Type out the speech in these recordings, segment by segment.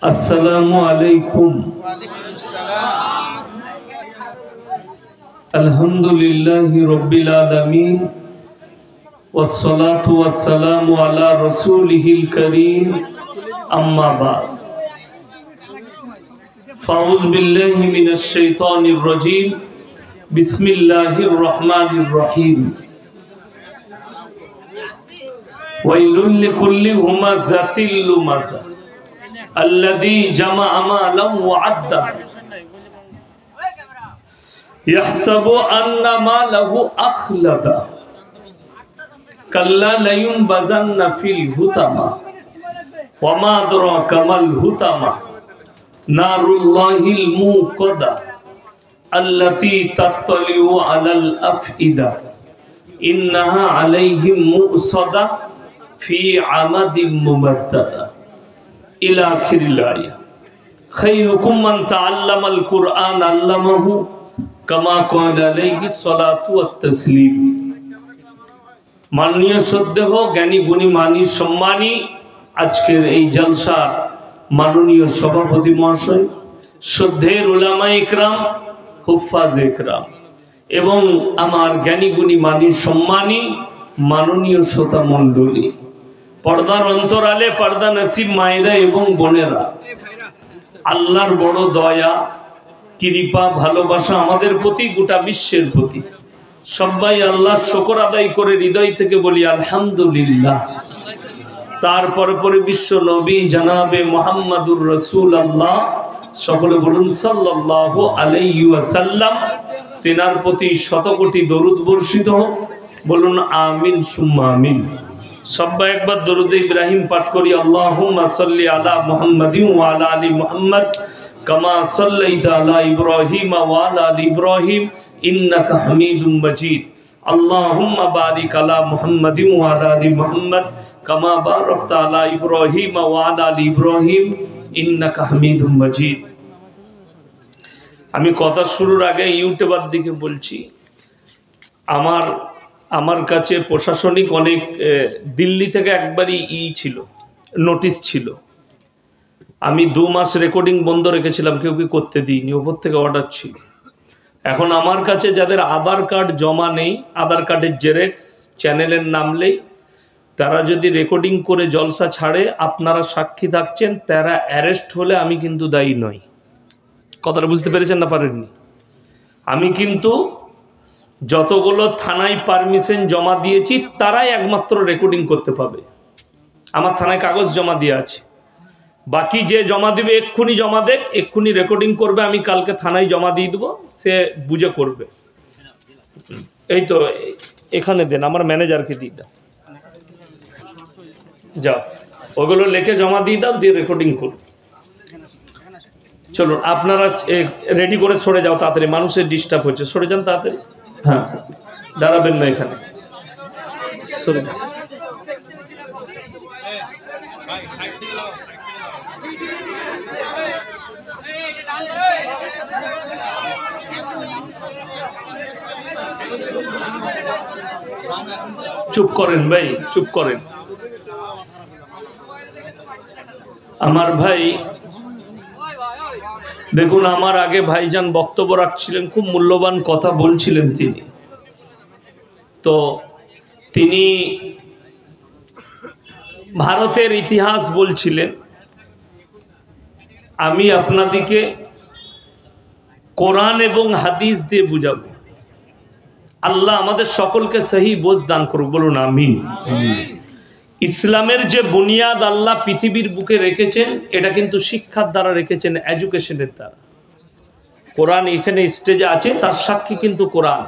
अस्सलामु अलैकुम। अल्हम्दुलिल्लाहि रब्बिल आलमीन वस्सलातु वस्सलामु अला रसूलिहिल करीम अम्मा बाद। फ़ाऊज़ु बिल्लाहि मिनश शैतानिर रजीम। बिस्मिल्लाहिर रहमानिर रहीम। वैलुल लिकुल्लि हुमाज़ातिल लुमाज़ा अल्लज़ी जमअ मालन व अद्दा यहसबु अन्ना मालहु अख़लदा कल्ला लयुनबज़न्न फ़िल हुतमा वमा अदराका मल हुतमा नारुल्लाहिल मूक़दा अल्लती तत्तलिउ अलल अफ़इदा इन्नहा अलैहिम मुअसदा फ़ी अमदिम मुमद्ददा इला आखिरिल आया। खैरुकुम मन तअल्लमल कुरआन अल्लमहु कमा क़ाला अलैहि सलातु व तस्लीम। माननीय श्रद्धेय ज्ञानी गुणी मानी सम्मानी आजकेर এই জলসার माननीय सभापति महाशय, श्रद्धेय उलामा इकराम, हुफ्फाज इकराम एवं आमार ज्ञानी गुणी मानी सम्मानी माननीय श्रोता मंडली, पर्दार अंतराले पर्दा नसीब मायेरा एवं बोनेरा, आल्लाहर बड़ दया कृपा भालोबासा आमादेर प्रति गोटा विश्वेर प्रति सबाई आल्लाहर शुक्र आदाय करे हृदय थेके बोली आलহামদুলিল্লাহ। तारपर परे विश्व नबी जनाबे मुहम्मदुर रसूलुल्लाह सकले बोलुन सल्लल्लाहु अलैहि वसल्लम। तिनार प्रति शत कोटी दरूद बर्षित होक, बोलुन आमीन सुम्मा आमीन। सब्बा एक बार दरूद इब्राहिम पाठ करी। अल्लाहुम्मा सल्ली अला मुहम्मदिन व अला आलि मुहम्मद कमा सल्लैता अला इब्राहिम व अला आलि इब्राहिम इन्नका हमीदुम मजीद। अल्लाहुम्मा बारिक अला मुहम्मदिन व अला आलि मुहम्मद कमा बारकता अला इब्राहिम व अला आलि इब्राहिम इन्नका हमीदुम मजीद। आमी कथा शुरूर आगे यूट्यूबर दिके बोलছি, আমার কাছে প্রশাসনিক অনেক দিল্লি থেকে একবারই ছিল, নোটিশ ছিল। আমি 2 মাস রেকর্ডিং বন্ধ রেখেছিলাম, কেউ কি করতে দিইনি, উপর থেকে অর্ডার ছিল। এখন আমার কাছে যাদের আধার কার্ড জমা নেই, আধার কার্ডের জেরক্স চ্যানেলের নামলেই তারা যদি রেকর্ডিং করে জলসা ছাড়ে, আপনারা সাক্ষী থাকছেন, তারা অ্যারেস্ট হলে আমি কিন্তু দায়ী নই। কথাটা বুঝতে পেরেছেন না পারেননি? আমি কিন্তু যতগুলো থানায় পারমিশন জমা দিয়েছি তারাই একমাত্র রেকর্ডিং করতে পাবে। আমার থানায় কাগজ জমা দিয়ে আছে, বাকি যে জমা দিবে এক্ষুনি জমা দেখ, এক্ষুনি রেকর্ডিং করবে, আমি কালকে থানায় জমা দিয়ে দেবো, সে বুঝে করবে। এই তো এখানে দেন, আমার ম্যানেজারকে দিয়ে দাও, যাও ওগুলো লিখে জমা দিয়ে দাও, দিয়ে রেকর্ডিং করো। চলুন আপনারা রেডি করে সরে যাও তাড়াতাড়ি, মানুষের ডিস্টার্ব হচ্ছে, সরে যান তাড়াতাড়ি। হ্যাঁ, দাঁড়াবেন না এখানে, সরে যান। চুপ করেন ভাই, চুপ করেন। আমার ভাই দেখুন, আমার আগে ভাইজান বক্তব্য রাখছিলেন, খুব মূল্যবান কথা বলছিলেন তিনি। তো তিনি ভারতের ইতিহাস বলছিলেন, আমি আপনাদেরকে কোরআন এবং হাদিস দিয়ে বুঝাবো। আল্লাহ আমাদের সকলকে সহি বোঝ দান করুক, বলুন আমিন। ইসলামের যে বুনিয়াদ আল্লাহ পৃথিবীর বুকে রেখেছেন, এটা কিন্তু শিক্ষার দ্বারা রেখেছেন, এডুকেশনের দ্বারা। কোরআন এখানে স্টেজে আছে, তার সাক্ষী কিন্তু কোরআন।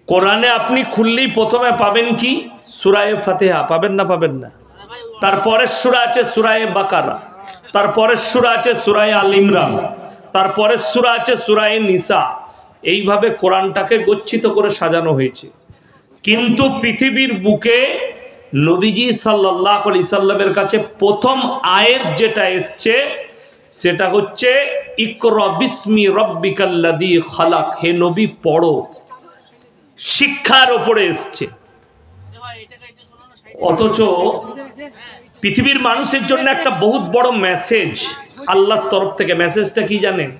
কোরআনে আপনি খুললেই প্রথমে পাবেন কি? সূরায়ে ফাতিহা পাবেন না? পাবেন না? তারপরের সূরা আছে সূরায়ে বাকারা, তারপরের সূরা আছে সূরায়ে আল ইমরান, তারপরের সূরা আছে সূরায়ে নিসা। এইভাবে কোরআনটাকে গচ্ছিত করে সাজানো হয়েছে। কিন্তু পৃথিবীর বুকে নবীজি সাল্লাল্লাহু আলাইহি সাল্লামের কাছে প্রথম আয়াত যেটা এসছে সেটা হচ্ছে ইকরা বিসমি রাব্বিকাল্লাযী খালাক। হে নবী পড়ো, শিক্ষার উপরে এসছে। অথচ পৃথিবীর মানুষের জন্য একটা বহুত বড় মেসেজ আল্লাহর তরফ থেকে। মেসেজটা কি জানেন?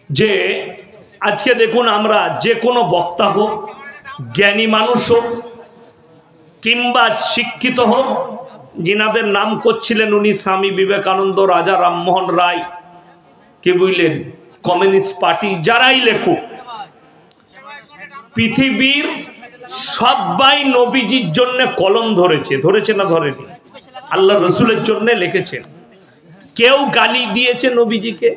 যে আজকে দেখুন, আমরা যে কোনো বক্তা হোক, জ্ঞানী মানুষ হোক কিংবা শিক্ষিত হোক, যিনাদের নাম করছিলেন উনি স্বামী বিবেকানন্দ, রাজা রামমোহন রায়, কে বুঝলেন, কমিউনিস্ট পার্টি, যারাই লেখুক, পৃথিবীর সবাই নবীজির জন্য কলম ধরেছে না ধরেনি? আল্লাহ রসুলের জন্য লিখেছেন। কেউ গালি দিয়েছে নবীজিকে,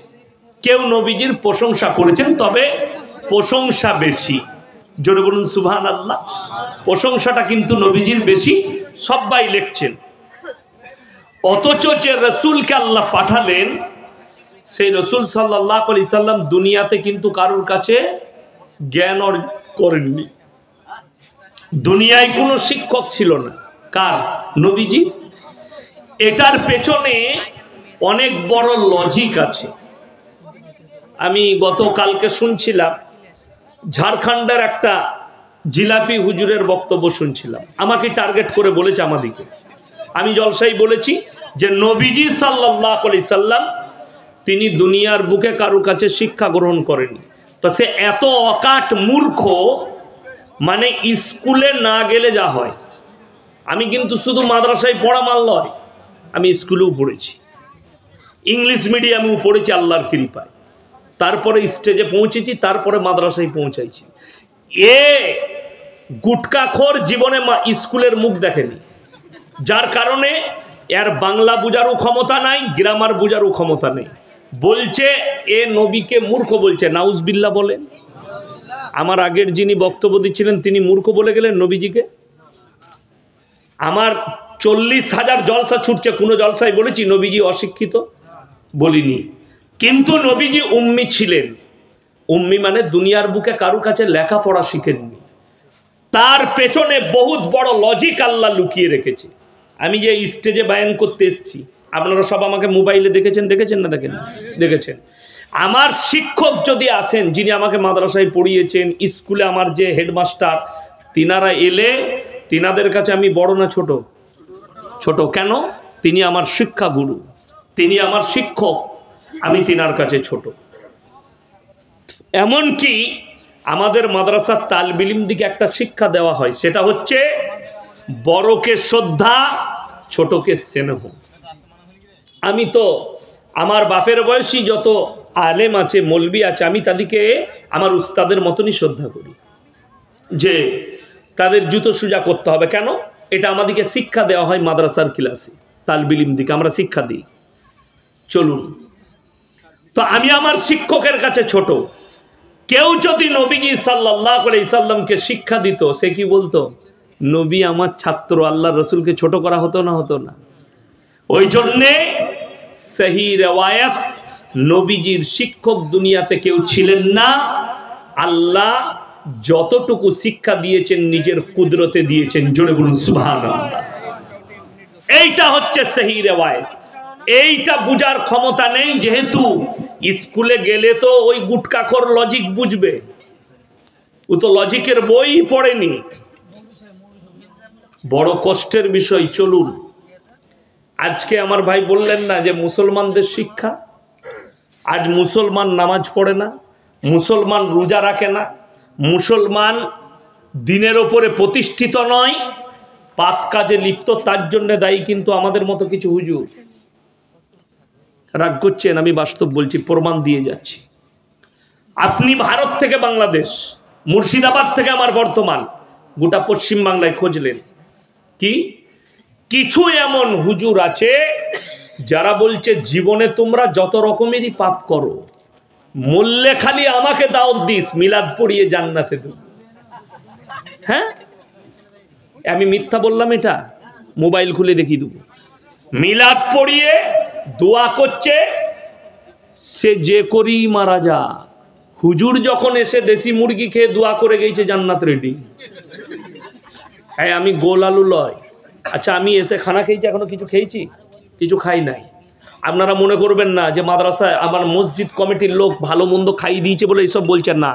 কেউ নবীজির প্রশংসা করেছেন, তবে প্রশংসা বেশি। জোরে বলুন সুবহানাল্লাহ। প্রশংসাটা কিন্তু নবীজির বেশি, সবাই লিখছেন। অথচ যে রসুলকে আল্লাহ পাঠালেন, সেই রসুল সাল্লাল্লাহু আলাইহি সাল্লাম দুনিয়াতে কিন্তু কারোর কাছে জ্ঞান করেননি। দুনিয়ায় কোনো শিক্ষক ছিল না। কার? নবীজি। এটার পেছনে অনেক বড় লজিক আছে। আমি গতকালকে শুনছিলাম, ঝাড়খণ্ডের একটা জিলাপি হুজুরের বক্তব্য শুনছিলাম। আমাকে টার্গেট করে বলেছে আমাদিকে। আমি জলসাই বলেছি যে নবীজি সাল্লাল্লাহু আলাইহি সাল্লাম তিনি দুনিয়ার বুকে কারো কাছে শিক্ষা গ্রহণ করেনি। তো সে এত অকাট মূর্খ, মানে স্কুলে না গেলে যা হয়। আমি কিন্তু শুধু মাদ্রাসায় পড়া মাল নয়, আমি স্কুলেও পড়েছি, ইংলিশ মিডিয়ামেও পড়েছি আল্লাহর কৃপায়, তারপরে স্টেজে পৌঁছেছি, তারপরে মাদ্রাসায় পৌঁছাইছি। এ গুটকাখোর জীবনে স্কুলের মুখ দেখেনি, যার কারণে এর বাংলা বুঝারও ক্ষমতা নাই, গ্রামার বুঝারও ক্ষমতা নেই। বলছে এ নবীকে মূর্খ বলছে। নাউজবিল্লাহ বলেন। আমার আগের যিনি বক্তব্য দিচ্ছিলেন তিনি মূর্খ বলে গেলেন নবীজিকে। আমার 40,000 জলসা ছুটছে, কোনো জলসায় বলেছি নবীজি অশিক্ষিত? বলিনি। কিন্তু নবীজি উম্মি ছিলেন। উম্মি মানে দুনিয়ার বুকে কারো কাছে লেখাপড়া শিখেননি। তার পেছনে বহুত বড় লজিক আল্লাহ লুকিয়ে রেখেছে। আমি যে স্টেজে বায়ান করতে এসেছি, আপনারা সব আমাকে মোবাইলে দেখেছেন না? দেখেছেন। আমার শিক্ষক যদি আসেন, যিনি আমাকে মাদ্রাসায় পড়িয়েছেন, স্কুলে আমার যে হেডমাস্টার, তিনারা এলে তিনাদের কাছে আমি বড় না ছোট? ছোট। কেন? তিনি আমার শিক্ষা গুরু, তিনি আমার শিক্ষক, আমি তিনার কাছে ছোট। এমনকি আমাদের মাদ্রাসার তালবিলিম দিকে একটা শিক্ষা দেওয়া হয়, সেটা হচ্ছে বড়কে শ্রদ্ধা, ছোটকে স্নেহ। আমি তো আমার বাপের বয়সী যত আলেম আছে, মৌলবি আছে, আমি তাদেরকে আমার উস্তাদের মতনই শ্রদ্ধা করি, যে তাদের জুতো সোজা করতে হবে। কেন? এটা আমাদেরকে শিক্ষা দেওয়া হয় মাদ্রাসার ক্লাসে, তালবিলিম দিকে আমরা শিক্ষা দিই। চলুন, তো আমি আমার শিক্ষকের কাছে ছোট। কেউ যদি নবীজি সাল্লাল্লাহু আলাইহি সাল্লামকে শিক্ষা দিত, সে কি বলতো? নবী আমার ছাত্র। আল্লাহ রসুলকে ছোট করা হতো না? হতো না। ওই জন্যে সহি রিওয়ায়াত, নবীজির শিক্ষক দুনিয়াতে কেউ ছিলেন না। আল্লাহ যতটুকু শিক্ষা দিয়েছেন নিজের কুদরতে দিয়েছেন। জোরে বলুন সুবহানাল্লাহ। এইটা হচ্ছে সহি রিওয়ায়াত। এইটা বুঝার ক্ষমতা নেই, যেহেতু স্কুলে গেলে তো ওই গুটকাখোর লজিক বুঝবে, ও তো লজিকের বই পড়েনি। বড় কষ্টের বিষয়। চলুন, আজকে আমার ভাই বললেন না যে মুসলমানদের শিক্ষা, আজ মুসলমান নামাজ পড়ে না, মুসলমান রোজা রাখে না, মুসলমান দিনের ওপরে প্রতিষ্ঠিত নয়, পাপ কাজে লিপ্ত। তার জন্য দায়ী কিন্তু আমাদের মতো কিছু হুজুর। রাগ করছেন, আমি বাস্তব বলছি, প্রমাণ দিয়ে যাচ্ছি। আপনি ভারত থেকে বাংলাদেশ, মুর্শিদাবাদ থেকে আমার বর্তমান, গোটা পশ্চিম বাংলায় খুঁজলেন, কি কিছু এমন হুজুর আছে যারা বলছে জীবনে তোমরা যত রকমেরই পাপ করো, মরলে খালি আমাকে দাওয়াত দিস, মিলাদ পড়িয়ে জান্নাতে দেব। হ্যাঁ, আমি মিথ্যা বললাম? এটা মোবাইল খুলে দেখিয়ে দেবো। মিলাদ পড়িয়ে দোয়া করছে, সে যে করি মারা যা। হুজুর যখন এসে দেশি মুরগি খেয়ে দোয়া করে গেছে জান্নাত রেডি। হ্যাঁ, আমি গোল আলু লয়। আচ্ছা, আমি এসে খানা খেয়েছি, এখনো কিছু খেয়েছি? কিছু খাই নাই। আপনারা মনে করবেন না যে মাদ্রাসায় আমার মসজিদ কমিটির লোক ভালো মন্দ খাইয়ে দিয়েছে বলে এইসব বলছেন না।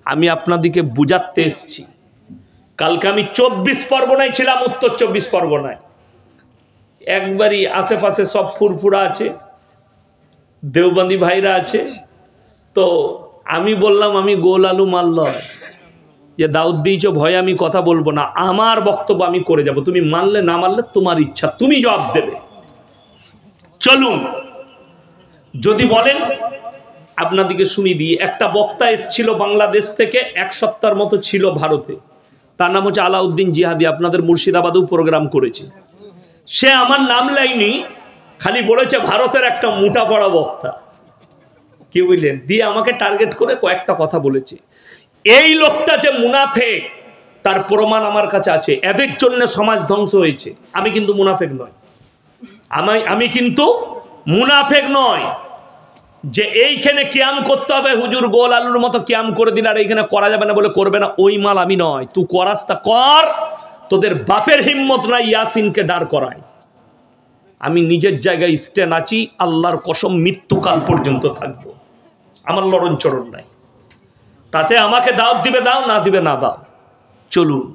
আমি আপনাদেরকে বুঝাতে এসছি। কালকে আমি 24 পরগনায় ছিলাম, উত্তর 24 পরগনায়। একবারই আশেপাশে সব ফুরফুরা আছে, দেওবন্দি ভাইরা আছে। তো আমি বললাম আমি গোল আলু মাল লয় যে দাউদ দিয়েছ ভয়ে আমি কথা বলবো না, আমার বক্তব্য আমি করে যাব, তুমি মানলে না মানলে তোমার ইচ্ছা, তুমি জবাব দেবে। চলুন যদি বলেন আপনাদেরকে শুনিয়ে দিই। একটা বক্তা এসেছিল বাংলাদেশ থেকে, এক সপ্তাহের মতো ছিল ভারতে, তার নাম হচ্ছে আলাউদ্দিন জিহাদি, আপনাদের মুর্শিদাবাদেও প্রোগ্রাম করেছে। সে আমার নাম লাইনি, খালি বলেছে ভারতের একটা মোটা পড়া বক্তা, কি বুঝলেন, দিয়ে আমাকে টার্গেট করে কয়েকটা কথা বলেছে। এই লোকটা যে মুনাফেক তার প্রমাণ আমার কাছে আছে, এদের জন্য সমাজ ধ্বংস হয়েছে। আমি কিন্তু মুনাফেক নয়, আমি কিন্তু মুনাফেক নয় যে এইখানে কিয়াম করতে হবে, হুজুর গোল আলুর মতো কিয়াম করে দিলে আর এইখানে করা যাবে না বলে করবে না, ওই মাল আমি নয়। তুই করাস তা কর, তোদের বাপের হিম্মত নাই ইয়াসিনকে দাঁড় করায়। আমি নিজের জায়গায় স্ট্যান্ড আছি, আল্লাহর কসম মৃত্যুকাল পর্যন্ত থাকবো, আমার লড়ন চড়ন নাই। তাতে আমাকে দাওয়াত দিবে দাও, না দিবে না দাও। চলুন,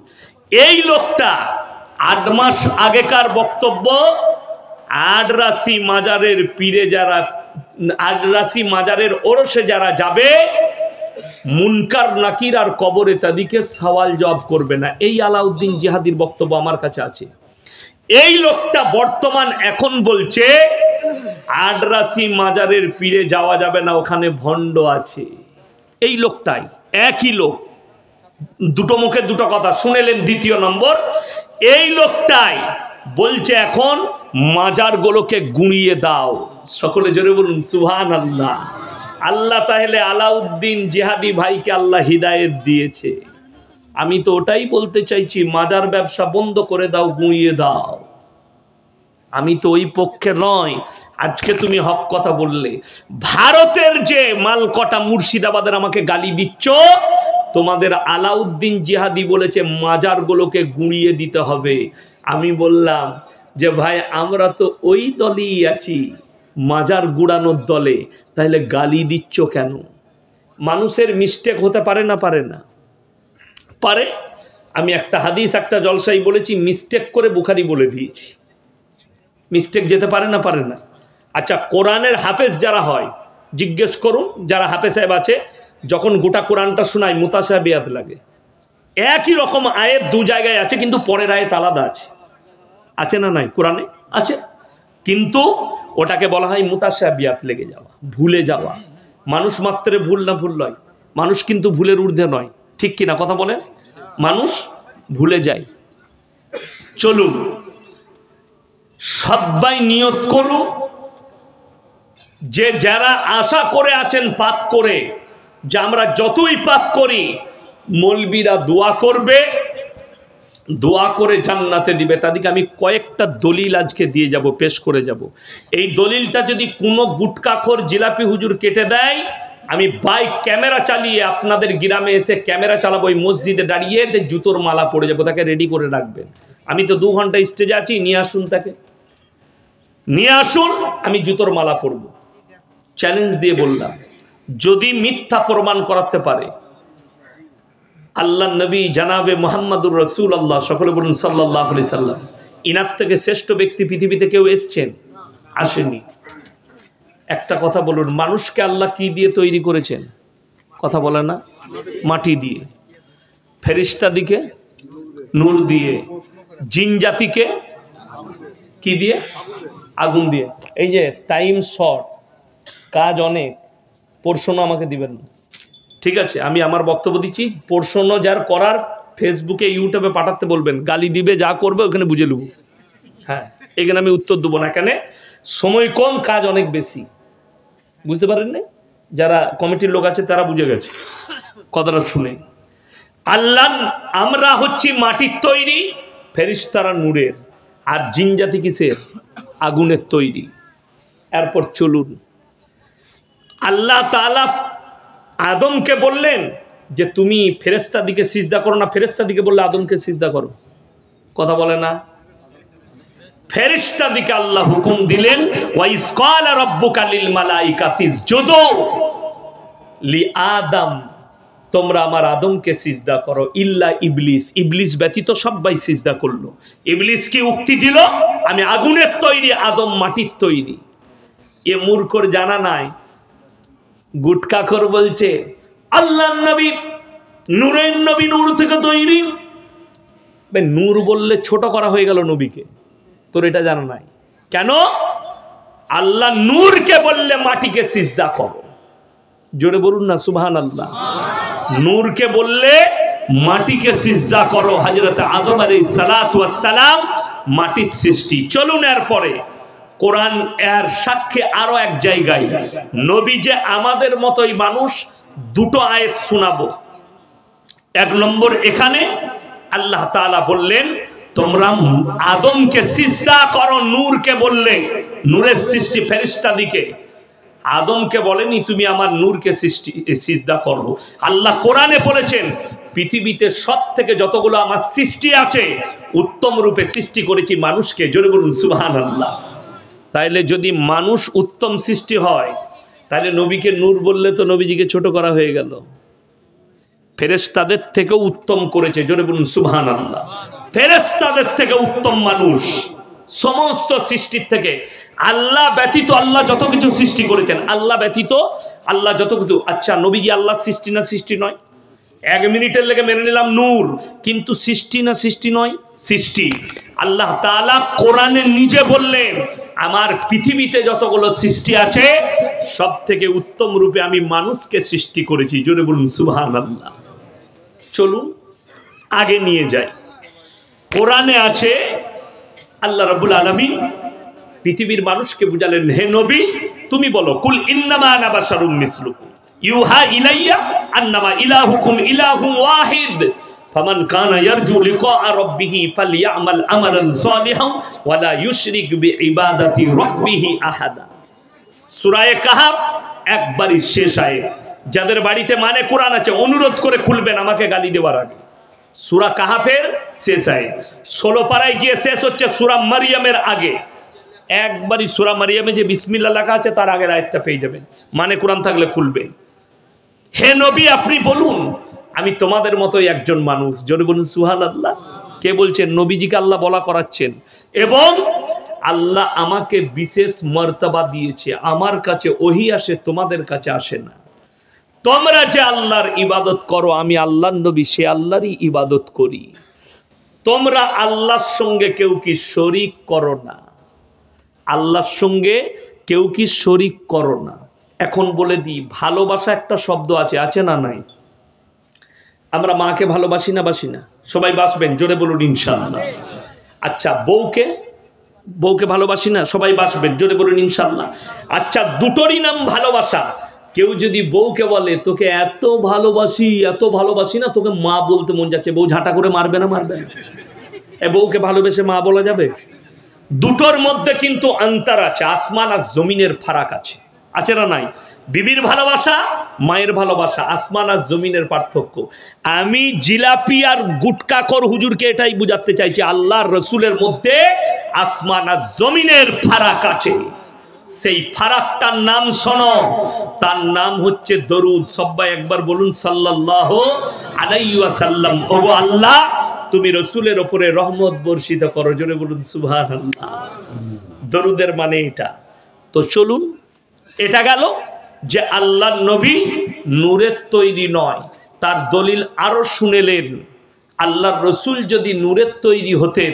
এই লোকটা 8 মাস আগেকার বক্তব্য, আডরাসি মাজারের পীরে যারা, আডরাসি মাজারের ওরসে যারা যাবে, মুনকার নাকির আর কবরে তাদেরকে সওয়াল জবাব করবে না। এই আলাউদ্দিন জিহাদির বক্তব্য আমার কাছে আছে। এই লোকটা বর্তমান এখন বলছে আডরাসি মাজারের পীরে যাওয়া যাবে না, ওখানে ভণ্ড আছে। এই লোকটাই, একই লোক, দুটো মুখে দুটো কথা শুনেলেন। দ্বিতীয় নম্বর, এই লোকটাই বলছে এখন মাজারগুলোকে গুঁড়িয়ে দাও। সকলে জোরে বলুন সুবহানাল্লাহ। আল্লাহ তাহলে আলাউদ্দিন জিহাদি ভাইকে আল্লাহ হিদায়েত দিয়েছে। আমি তো ওটাই বলতে চাইছি, মাজার ব্যবসা বন্ধ করে দাও, গুঁড়িয়ে দাও। আমি তো ওই পক্ষে নয়। আজকে তুমি হক কথা বললে, ভারতের যে মালকটা মুর্শিদাবাদের আমাকে গালি দিচ্ছ, তোমাদের আলাউদ্দিন জিহাদি বলেছে মাজারগুলোকে গুঁড়িয়ে দিতে হবে। আমি বললাম যে ভাই আমরা তো ওই দলই আছি, মাজার গুড়ানোর দলে, তাহলে গালি দিচ্ছ কেন? মানুষের মিস্টেক হতে পারে না, পারে না? পারে। আমি একটা হাদিস একটা জলসাই বলেছি, মিস্টেক করে বুখারি বলে দিয়েছি। মিস্টেক যেতে পারে না, পারে না? আচ্ছা, কোরআনের হাফেজ যারা হয় জিজ্ঞেস করুন, যারা হাফেজ সাহেব আছে, যখন গোটা কোরআনটা শোনায় মুতাশাবিহাত লাগে। একই রকম আয়াত দু জায়গায় আছে, কিন্তু পরের আয়াত আলাদা আছে। আছে না নাই? কোরআনে আছে, কিন্তু ওটাকে বলা হয় মুতাশাবিহাত, লেগে যাওয়া, ভুলে যাওয়া। মানুষ মাত্রে ভুল না ভুল নয়, মানুষ কিন্তু ভুলের ঊর্ধ্বে নয়, ঠিক কিনা কথা বলেন? মানুষ ভুলে যায়। চলুন সবাই নিয়ত করুন যে যারা আশা করে আছেন পাপ করে, যে আমরা যতই পাপ করি মৌলবীরা দোয়া করবে, দোয়া করে জান্নাতে দিবে, তাদেরকে আমি কয়েকটা দলিল আজকে দিয়ে যাব, পেশ করে যাব। এই দলিলটা যদি কোনো গুটকাখোর জিলাপি হুজুর কেটে দেয়, আমি বাইক ক্যামেরা চালিয়ে আপনাদের গ্রামে এসে ক্যামেরা চালাবো, ওই মসজিদে দাঁড়িয়ে জুতোর মালা পড়ে যাবো, তাকে রেডি করে রাখবেন। আমি তো 2 ঘন্টা স্টেজে আছি, নিয়ে আসুন, তাকে নিয়ে আসুন, আমি জুতোর মালা পরব। চ্যালেঞ্জ দিয়ে বললাম, যদি মিথ্যা প্রমাণ করাতে পারে আল্লাহ নবী জানাবে মুহাম্মাদুর রাসূলুল্লাহ, সকলে বলুন সাল্লাল্লাহু আলাইহি সাল্লাম, ইনার থেকে শ্রেষ্ঠ ব্যক্তি পৃথিবীতে কেউ এসেছেন? আসেনি। একটা কথা বলুন, মানুষকে আল্লাহ কি দিয়ে তৈরি করেছেন? কথা বলে না? মাটি দিয়ে। ফেরেশতা দিকে নূর দিয়ে। জিন জাতিকে কি দিয়ে? আগুন দিয়ে। এই যে টাইম শর্ট, কাজ অনেক, প্রশ্ন আমাকে দিবেন না, ঠিক আছে? আমি আমার বক্তব্য দিচ্ছি, প্রশ্ন যার করার ফেসবুকে ইউটিউবে পাঠাতে বলবেন, গালি দিবে, যা করবে ওখানে বুঝে নেব। হ্যাঁ, এখানে আমি উত্তর দেবো না, কেন? সময় কম, কাজ অনেক বেশি। বুঝতে পারেন না? যারা কমিটির লোক আছে তারা বুঝে গেছে কথাটা শুনে। আল্লাহ, আমরা হচ্ছি মাটির তৈরি, ফেরেশতারা নূরের, আর জিন জাতি কিসের? আগুনের তৈরি। এরপর চলুন, আল্লাহ তাআলা আদমকে বললেন যে তুমি ফেরেশতা দিকে সিজদা করো না, ফেরেশতা দিকে বললে আদমকে সিজদা করো। কথা বলে না? ফেরেশতা দিকে আল্লাহ হুকুম দিলেন, ওয়াইজ ক্বালা রাব্বুকা লিল মালাইকাতি ইসজুদু লি আদম তোমরা আমার আদমকে সিজদা করো ইল্লা ইবলিস, ইবলিস ব্যতীত সবাই সিজদা করলো। ইবলিস কি উক্তি দিল, আমি আগুনের তৈরি, আদম মাটির তৈরি। এ মূর্খর জানা নাই। গুটকাখোর বলছে আল্লাহর নবী নূরের নবী, নূর থেকে তৈরি। নূর বললে ছোট করা হয়ে গেল নবীকে, তোর এটা জানা নাই কেন? আল্লাহ নূরকে বললে মাটিকে সিজদা করো, জোরে বলুন না সুবহানাল্লাহ। নূরকে বললে মাটিকে সিজদা করো। হযরত আদম আলাইহিস সালাতু ওয়াস সালাম মাটির সৃষ্টি। চলুন এরপরে কোরআন এর সাক্ষ্যে আরো এক জায়গায় নবী যে আমাদের মতোই মানুষ, দুটো আয়াত শোনাবো। এক নম্বর, এখানে আল্লাহ তাআলা বললেন তোমরা আদমকে সিজদা করো, নূরকে বললে, নূরের সৃষ্টি ফেরেশতাদিকে, আদমকে বলেনি তুমি আমার নূরকে সিজদা করো। আল্লাহ কোরআনে বলেছেন পৃথিবীতে সব থেকে যতগুলো আমার সৃষ্টি আছে উত্তম রূপে সৃষ্টি করেছি মানুষকে, জোরে বলুন সুবহানাল্লাহ। তাইলে যদি মানুষ উত্তম সৃষ্টি হয়, তাহলে নবীকে নূর বললে তো নবীজিকে ছোট করা হয়ে গেল। ফেরেশতাদের থেকেও উত্তম করেছে, জোরে বলুন সুবহানাল্লাহ। ফেরেশতাদের থেকে উত্তম মানুষ সমস্ত সৃষ্টির থেকে। আল্লাহ ব্যতীত আল্লাহ যত কিছু সৃষ্টি করেছেন, আল্লাহ ব্যতীত আল্লাহ যত কিছু। আচ্ছা নবীজি আল্লাহ সৃষ্টি না সৃষ্টি নয়? 1 মিনিটের লেগে মেনে নিলাম নূর, কিন্তু সৃষ্টি না সৃষ্টি নয়? সৃষ্টি। আল্লাহ তাআলা কোরআনে নিজে বললেন আমার পৃথিবীতে যতগুলো সৃষ্টি আছে সব থেকে উত্তম রূপে আমি মানুষকে সৃষ্টি করেছি, জোরে বলুন সুবহানাল্লাহ। চলুন আগে নিয়ে যাই। কোরআনে আছে আল্লাহ রাব্বুল আলামিন পৃথিবীর মানুষকে বুঝালেন, হে নবী তুমি বলো কুল ইন্নামা আনা বাশারুম মিসলুকুম ইউহা ইলাইয়া আন্নামা ইলাহুকুম ইলাহুম ওয়াহিদ ফামান কানা ইয়ারজু লিকা রাব্বিহি ফালইয়ামাল আমালান সালিহান ওয়া লা ইউশরিক বিইবাদাতি রাব্বিহি আহাদা। সূরা কাহাফ একবারই শেষ আয়াত। যাদের বাড়িতে মানে কোরআন আছে অনুরোধ করে খুলবেন আমাকে গালি দেওয়ার আগে। সূরা কাহাফের শেষ আয়াত, 16 পারায় গিয়ে শেষ হচ্ছে সূরা মারইয়ামের আগে। একবারই সূরা মারইয়ামে যে বিসমিল্লাহ লেখা আছে তার আগের আয়াতটা পেয়ে যাবেন, মানে কোরআন থাকলে খুলবেন। হে নবী আপনি বলুন আমি তোমাদের মতোই একজন মানুষ, জোরে বলুন সুবহানাল্লাহ। কে বলছেন? নবীজিকে আল্লাহ বলা করাচ্ছেন। এবং আল্লাহ আমাকে বিশেষ মর্তবা দিয়েছে, আমার কাছে ওহী আসে, তোমাদের কাছে আসে না। তোমরা যে আল্লাহর ইবাদত করো, আমি আল্লাহর নবী সে আল্লাহরই ইবাদত করি। তোমরা আল্লাহর সঙ্গে কেউ কি শরীক করো না, আল্লাহর সঙ্গে কেউ কি শরীক করো না। এখন বলে দিই, ভালোবাসা একটা শব্দ আছে, আছে না নাই? আমরা মাকে ভালোবাসি না, বাসি না? সবাই বাসবেন, জোরে বলুন ইনশাআল্লাহ। আচ্ছা বউকে ভালোবাসি না? সবাই বাসবেন, জোরে বলুন ইনশাআল্লাহ। আচ্ছা দুটোরই নাম ভালোবাসা। কেউ যদি বউকে বলে তোকে এত ভালোবাসি না, তোকে মা বলতে মন যাচ্ছে, বউ ঝাঁটা করে মারবে না? মারবে না। এ বউকে ভালোবেসে মা বলা যাবে? দুটোর মধ্যে কিন্তু অন্তর আছে, আসমান আর জমিনের ফারাক আছে, আছে না নাই? বিবির ভালোবাসা, মায়ের ভালোবাসা, আসমান আর জমিনের পার্থক্য। আমি জিলাপি আর গুটকাখোর হুজুরকে এটাই বুঝাতে চাইছি, আল্লাহর রসুলের মধ্যে আসমান আর জমিনের ফারাক আছে। সেই ফারাকটার নাম শোনো, তার নাম হচ্ছে দরুদ। সবাই একবার বলুন সাল্লাল্লাহু আলাইহি ওয়াসাল্লাম। ওগো আল্লাহ তুমি রসুলের উপরে রহমত বর্ষিত করো, জোরে বলুন সুবহানাল্লাহ। দরুদের মানে এটা। তো চলুন, এটা গেল যে আল্লাহর নবী নূরের তৈরি নয়, তার দলিল আরো শুনেলেন। আল্লাহর রসুল যদি নূরের তৈরি হতেন,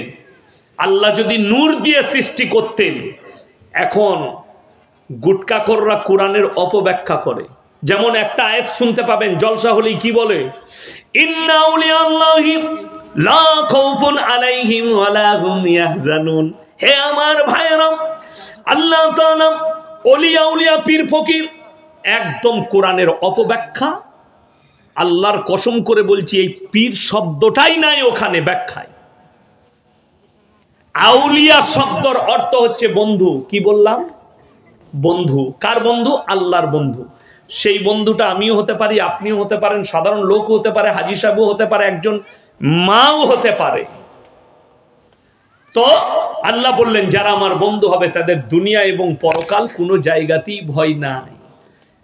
আল্লাহ যদি নূর দিয়ে সৃষ্টি করতেন। এখন গুটকাখোররা কোরআনের অপব্যাখ্যা করে। যেমন একটা আয়াত শুনতে পাবেন জলসা হলেই, কি বলে? ইন্না আউলিয়াল্লাহি লা খাউফুন আলাইহিম ওয়ালা হুম ইয়াহজানুন। হে আমার ভাইরা, আল্লাহ তাআলা ওলিয়া উলিয়া পীর ফকির, একদম কোরআনের অপব্যাখ্যা। আল্লাহর কসম করে বলছি এই পীর শব্দটাই নাই ওখানে ব্যাখ্যায়। আউলিয়া শব্দের অর্থ হচ্ছে বন্ধু। কি বললাম? বন্ধু। কার বন্ধু? আল্লাহর বন্ধু। সেই বন্ধুটা আমিও হতে পারি, আপনিও হতে পারেন, সাধারণ লোকও হতে পারে, হাজী সাহেবও হতে পারে, একজন মাও হতে পারে। তো আল্লাহ বললেন যারা আমার বন্ধু হবে তাদের দুনিয়া এবং পরকাল কোনো জায়গাতেই ভয় নাই।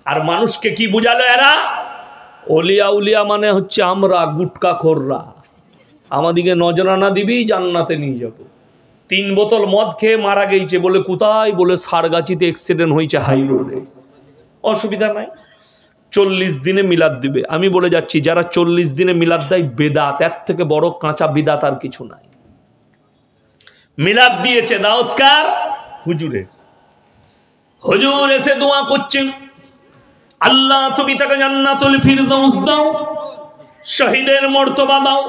আর মানুষকে কি বুঝালো এরা? অলিয়া উলিয়া মানে হচ্ছে আমরা গুটকাখোররা, আমাদিকে নজরানা দিবি জান্নাতে নিয়ে যাব। 3 বোতল মদ খেয়ে মারা গেছে, বলে কোথায়, বলে সারগাছিতে অ্যাক্সিডেন্ট হয়েছে হাই রোডে। অসুবিধা নাই, 40 দিনে মিলাদ দিবে। আমি বলে যাচ্ছি যারা 40 দিনে মিলাদ দেয় বেদাত, এর থেকে বড় কাঁচা বিদাত আর কিছু নাই। মিলাদ দিয়েছে দাউদকার হুজুরে, হুজুর এসে দোয়া করছেন, আল্লাহ তুমি তাকে জান্নাতুল ফিরদৌস দাও, শহীদের মর্তবা দাও।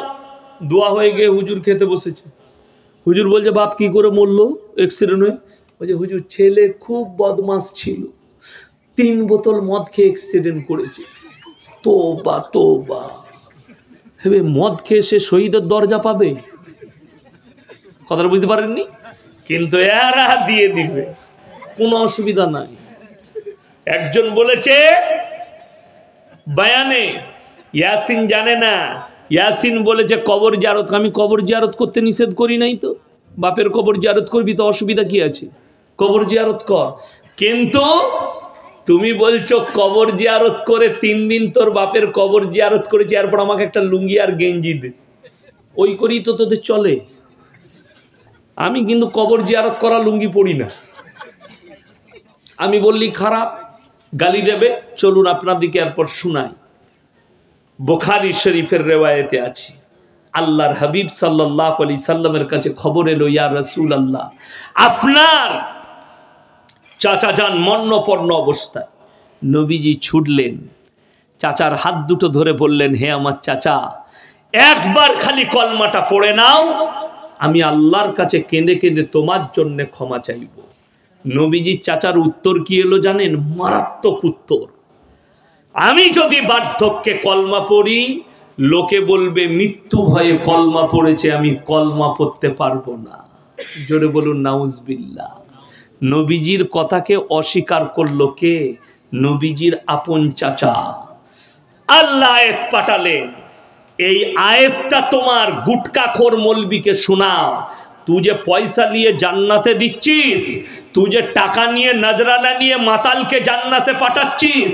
দোয়া হয়ে গিয়ে হুজুর খেতে বসেছে। হুজুর বলছে বাপ কি করে মরলো অ্যাক্সিডেন্ট হয়ে? বলছে হুজুর ছেলে খুব বদমাস ছিল, 3 বোতল মদ খেয়ে অ্যাক্সিডেন্ট করেছে। তোবা তোবা, হেবে মদ খেয়ে সে শহীদের দরজা পাবে? কথাটা বুঝতে পারেননি? কিন্তু এরা দিয়ে দিবে, কোনো অসুবিধা নাই। একজন বলেছে বয়ানে, ইয়াসিন জানে না, ইয়াসিন বলেছে কবর জিয়ারত। আমি কবর জিয়ারত করতে নিষেধ করি নাই তো, বাপের কবর জিয়ারত করবি তো অসুবিধা কি আছে, কবর জিয়ারত কর। কিন্তু তুমি বলছো কবর জিয়ারত করে 3 দিন তোর বাপের কবর জিয়ারত করেছি, এরপর আমাকে একটা লুঙ্গি আর গেঞ্জি দে, ওই করেই তো তোদের চলে। আমি কিন্তু কবর জিয়ারত করা লুঙ্গি পরি না, আমি বললি খারাপ, গালি দেবে। চলুন আপনাদেরকে এরপর শুনাই। বুখারী শরীফের রেওয়ায়েতে আছে, আল্লাহর হাবিব সাল্লাল্লাহু আলাইহি সাল্লামের কাছে খবর এলো, ইয়া রাসূলুল্লাহ আপনার চাচা যান মরণাপন্ন অবস্থায়। নবীজি ছুটলেন, চাচার হাত দুটো ধরে বললেন, হে আমার চাচা, একবার খালি কলমাটা পড়ে নাও, আমি আল্লাহর কাছে কেঁদে কেঁদে তোমার জন্য ক্ষমা চাইব। নবীজি চাচার উত্তর কি এলো জানেন? মারাত্মক উত্তর, আমি যদি বার্ধক্যে কলমা পড়ি লোকে বলবে মৃত্যু ভয়ে কলমা পড়েছে, আমি কলমা পড়তে পারবো না। জোরে বলুন নাউজুবিল্লাহ। নবীজির কথাকে অস্বীকার করলো কে? নবীজির আপন চাচা। আল্লাহ আয়াত পাঠালেন, এই আয়াতটা তোমার গুটকাখোর মৌলবীকে শোনাও। তুই যে পয়সা নিয়ে জান্নাতে দিচ্ছিস, তুই যে টাকা নিয়ে নজরানা নিয়ে মাতালকে জান্নাতে পাঠাচ্ছিস,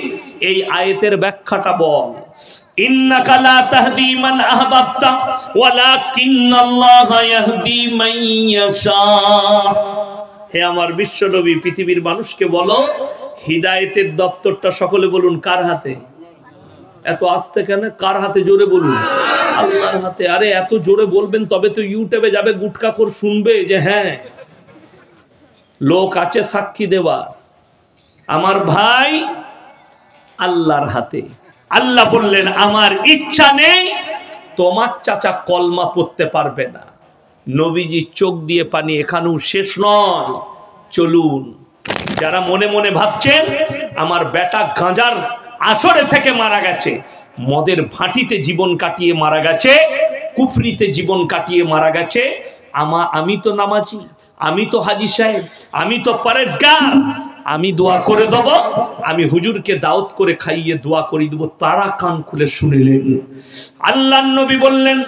এই আয়াতের ব্যাখ্যাটা বল। ইন্নাকা লা তাহদি মান আহবাবতা ওয়ালাকিন্নাল্লাহা ইয়াহদি মান ইয়াশা। হে আমার বিশ্ব নবী, পৃথিবীর মানুষকে বলো হিদায়াতের দপ্তরটা সকলে বলুন কার হাতে? এত আস্তে কেন? কার হাতে? জোরে বলুন। আল্লাহর হাতে। আরে এত জোরে বলবেন তবে তো ইউটিউবে যাবে, গুটকাখোর শুনবে যে হ্যাঁ লোক আছে সাক্ষী দেওয়া। আমার ভাই আল্লাহর হাতে। আল্লাহ বললেন আমার ইচ্ছা নেই তোমার চাচা কলমা পড়তে পারবে না। নবীজি চোখ দিয়ে পানি, এখানেও শেষ নয়, চলুন। যারা মনে মনে ভাবছেন আমার বেটা গাঁজার আসরে থেকে মারা গেছে, মদের ভাটিতে জীবন কাটিয়ে মারা গেছে, কুফরিতে জীবন কাটিয়ে মারা গেছে, আমি তো নামাজি, আমি তো হাজি সাহেব, আমি তো পরেজগার, আমি দোয়া করে দেব, আমি হুজুরকে দাওয়াত করে খাইয়ে দোয়া করে দেব। তারা কান খুলে শুনিলেন। আল্লাহর নবী বললেন,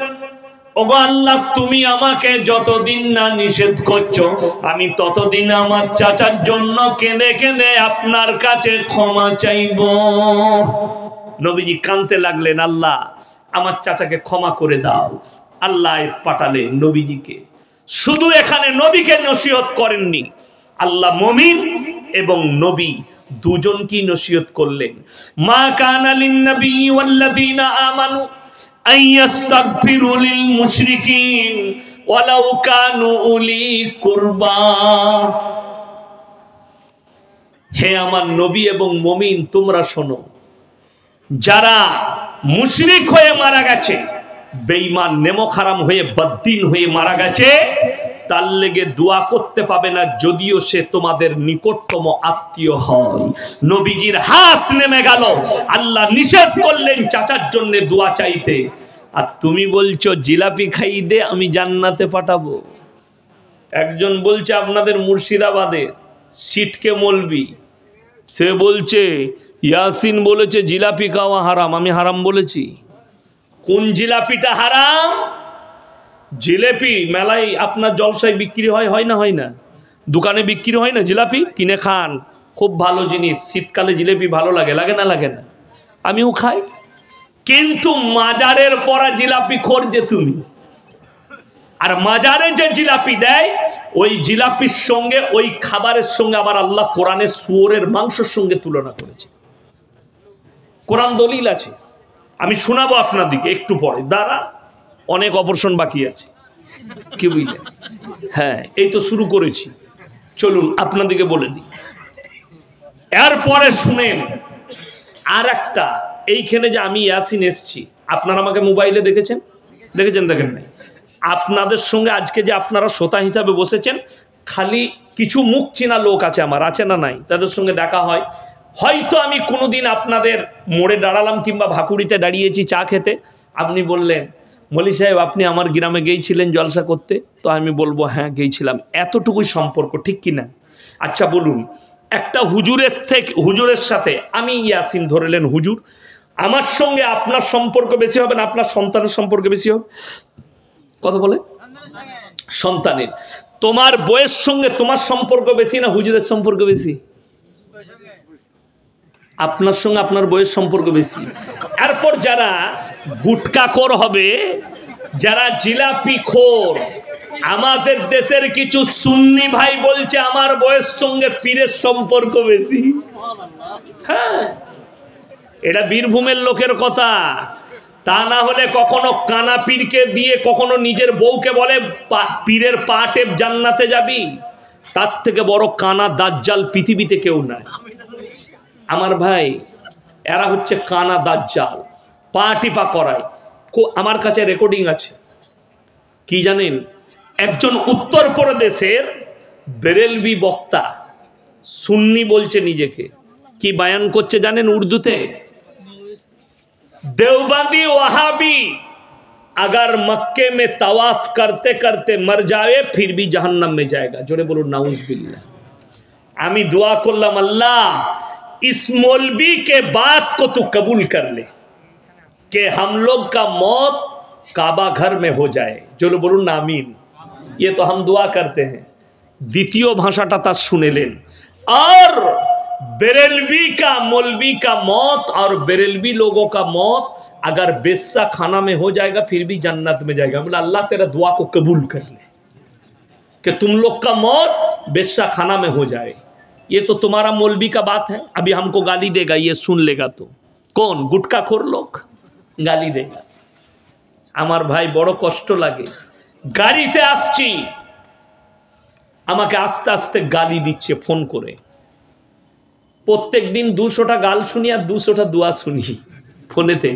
ওগো আল্লাহ, তুমি আমাকে যতদিন না নিষেধ করছো আমি ততদিন আমার চাচার জন্য কেঁদে কেঁদে আপনার কাছে ক্ষমা চাইব। নবীজি কাঁদতে লাগলেন, আল্লাহ আমার চাচাকে ক্ষমা করে দাও। আল্লাহ পাঠালেন নবীজিকে। শুধু এখানে নবীকে নসিহত করেননি, আল্লাহ মুমিন এবং নবী দুজনকেই নসিহত করলেন। মা কানা লিন নবী ওয়াল্লাযীনা আমানু আইয়াস্তাগফিরু লিল মুশরিকিন ওয়ালাউ কানু উলি কুরবা। হে আমার নবী এবং মুমিন, তোমরা শোনো, যারা মুশরিক হয়ে মারা গেছে, বেঈমান নেমক হারাম হয়ে বদ্দিন হয়ে মারা গেছে, তার লেগে দোয়া করতে পাবে না যদিও সে তোমাদের নিকটতম আত্মীয় হয়। নবীজির হাত নেমে গেল, আল্লাহ নিষেধ করলেন চাচার জন্য দোয়া চাইতে, আর তুমি বলছো জিলাপি খাইয়ে দে আমি জান্নাতে পাঠাবো। একজন বলছে আপনাদের মুর্শিদাবাদের সিটকে মৌলবি, সে বলছে ইয়াসিন বলেছে জিলাপি খাওয়া হারাম। আমি হারাম বলেছি? কোন জিলাপিটা হারাম? জিলাপি মেলায় আপনার জলসায় বিক্রি হয় না? হয় না? দোকানে বিক্রি হয় না জিলাপি? কিনে খান, খুব ভালো জিনিস। শীতকালে জিলাপি ভালো লাগে, লাগে না? লাগে না? আমিও খাই। কিন্তু মাজারের পরা জিলাপি খোর যে তুমি, আর মাজারে যে জিলাপি দেয় ওই জিলাপির সঙ্গে ওই খাবারের সঙ্গে আবার আল্লাহ কোরআনে শুয়োরের মাংসের সঙ্গে তুলনা করেছে। কোরআন দলিল আছে, আমি শোনাবো আপনাদিকে একটু পরে, দাঁড়া অনেক অপারেশন বাকি আছে, কি বুঝলেন? হ্যাঁ এই তো শুরু করেছি, চলুন আপনাদিকে বলে দিই। এরপরে শুনেন আর একটা, এইখানে যে আমি ইয়াসিন এসছি, আপনারা আমাকে মোবাইলে দেখেছেন, দেখেন নাই? আপনাদের সঙ্গে আজকে যে আপনারা শ্রোতা হিসাবে বসেছেন, খালি কিছু মুখ চেনা লোক আছে আমার, আছে না নাই? তাদের সঙ্গে দেখা হয়, হয়তো আমি কোনোদিন আপনাদের মোড়ে দাঁড়ালাম কিংবা ভাকুড়িতে দাঁড়িয়েছি চা খেতে, আপনি বললেন মলি সাহেব আপনি আমার গ্রামে গিয়েছিলেন জলসা করতে, তো আমি বলবো হ্যাঁ গিয়েছিলাম, এতটুকুই সম্পর্ক, ঠিক কি না? আচ্ছা বলুন, একটা হুজুরের সাথে আমি ইয়াসিন ধরেলেন হুজুর, আমার সঙ্গে আপনার সম্পর্ক বেশি হবে না আপনার সন্তানের সম্পর্ক বেশি হবে? কথা বলে সন্তানের। তোমার বইয়ের সঙ্গে তোমার সম্পর্ক বেশি না হুজুরের সম্পর্ক বেশি? আপনার সঙ্গে আপনার বইয়ের সম্পর্ক বেশি। এরপর যারা গুটকাখোর হবে, যারা জিলাপি খোর, আমাদের দেশের কিছু সুন্নি ভাই বলছে আমার বইয়ের সঙ্গে পীরের সম্পর্ক বেশি। হ্যাঁ এটা বীরভূমের লোকের কথা, তা না হলে কখনো কানা পীরকে দিয়ে কখনো নিজের বউকে বলে পীরের পা টেপ জান্নাতে যাবি, তার থেকে বড় কানা দাজ্জাল পৃথিবীতে কেউ নাই। আমার ভাই এরা হচ্ছে কানা দাজ্জাল, পা টিপা করায়। আমার কাছে রেকর্ডিং আছে, কি জানেন? একজন উত্তরপ্রদেশের বেরেলভি বক্তা, সুন্নি বলছে নিজেকে, কি বায়ান করছে জানেন উর্দুতে? देवबंदी वहाबी अगर मक्के में तवाफ करते करते मर जाए फिर भी जहन्नम में जाएगा। जोरे बोलो नाउज बिल्लाह। आमी दुआ करलाम अल्लाह इस मौलवी के बात को तू कबूल कर ले कि हम लोग का मौत काबा घर में हो जाए। जोरे बोलो आमीन। ये तो हम दुआ करते हैं। द्वितीय भाषाटा तार सुनेलेन। और बेरेलवी का मौलवी का मौत और बेरेलवी लोगों का मौत अगर बेस्सा खाना में हो जाएगा फिर भी जन्नत में जाएगा। बोला अल्लाह तेरा दुआ को कबूल कर ले कि तुम लोग का मौत बेस्सा खाना में हो जाए। ये तो तुम्हारा मौलवी का बात है, अभी हमको गाली देगा, ये सुन लेगा तो कौन? गुटखाखोर लोग गाली देगा। আমার ভাই বড় কষ্ট লাগে, গাড়িতে আসছি আমাকে আস্তে আস্তে গালি দিচ্ছে ফোন করে, প্রত্যেক দিন 200টা গাল শুনি আর 200টা দোয়া শুনি ফোনেতে।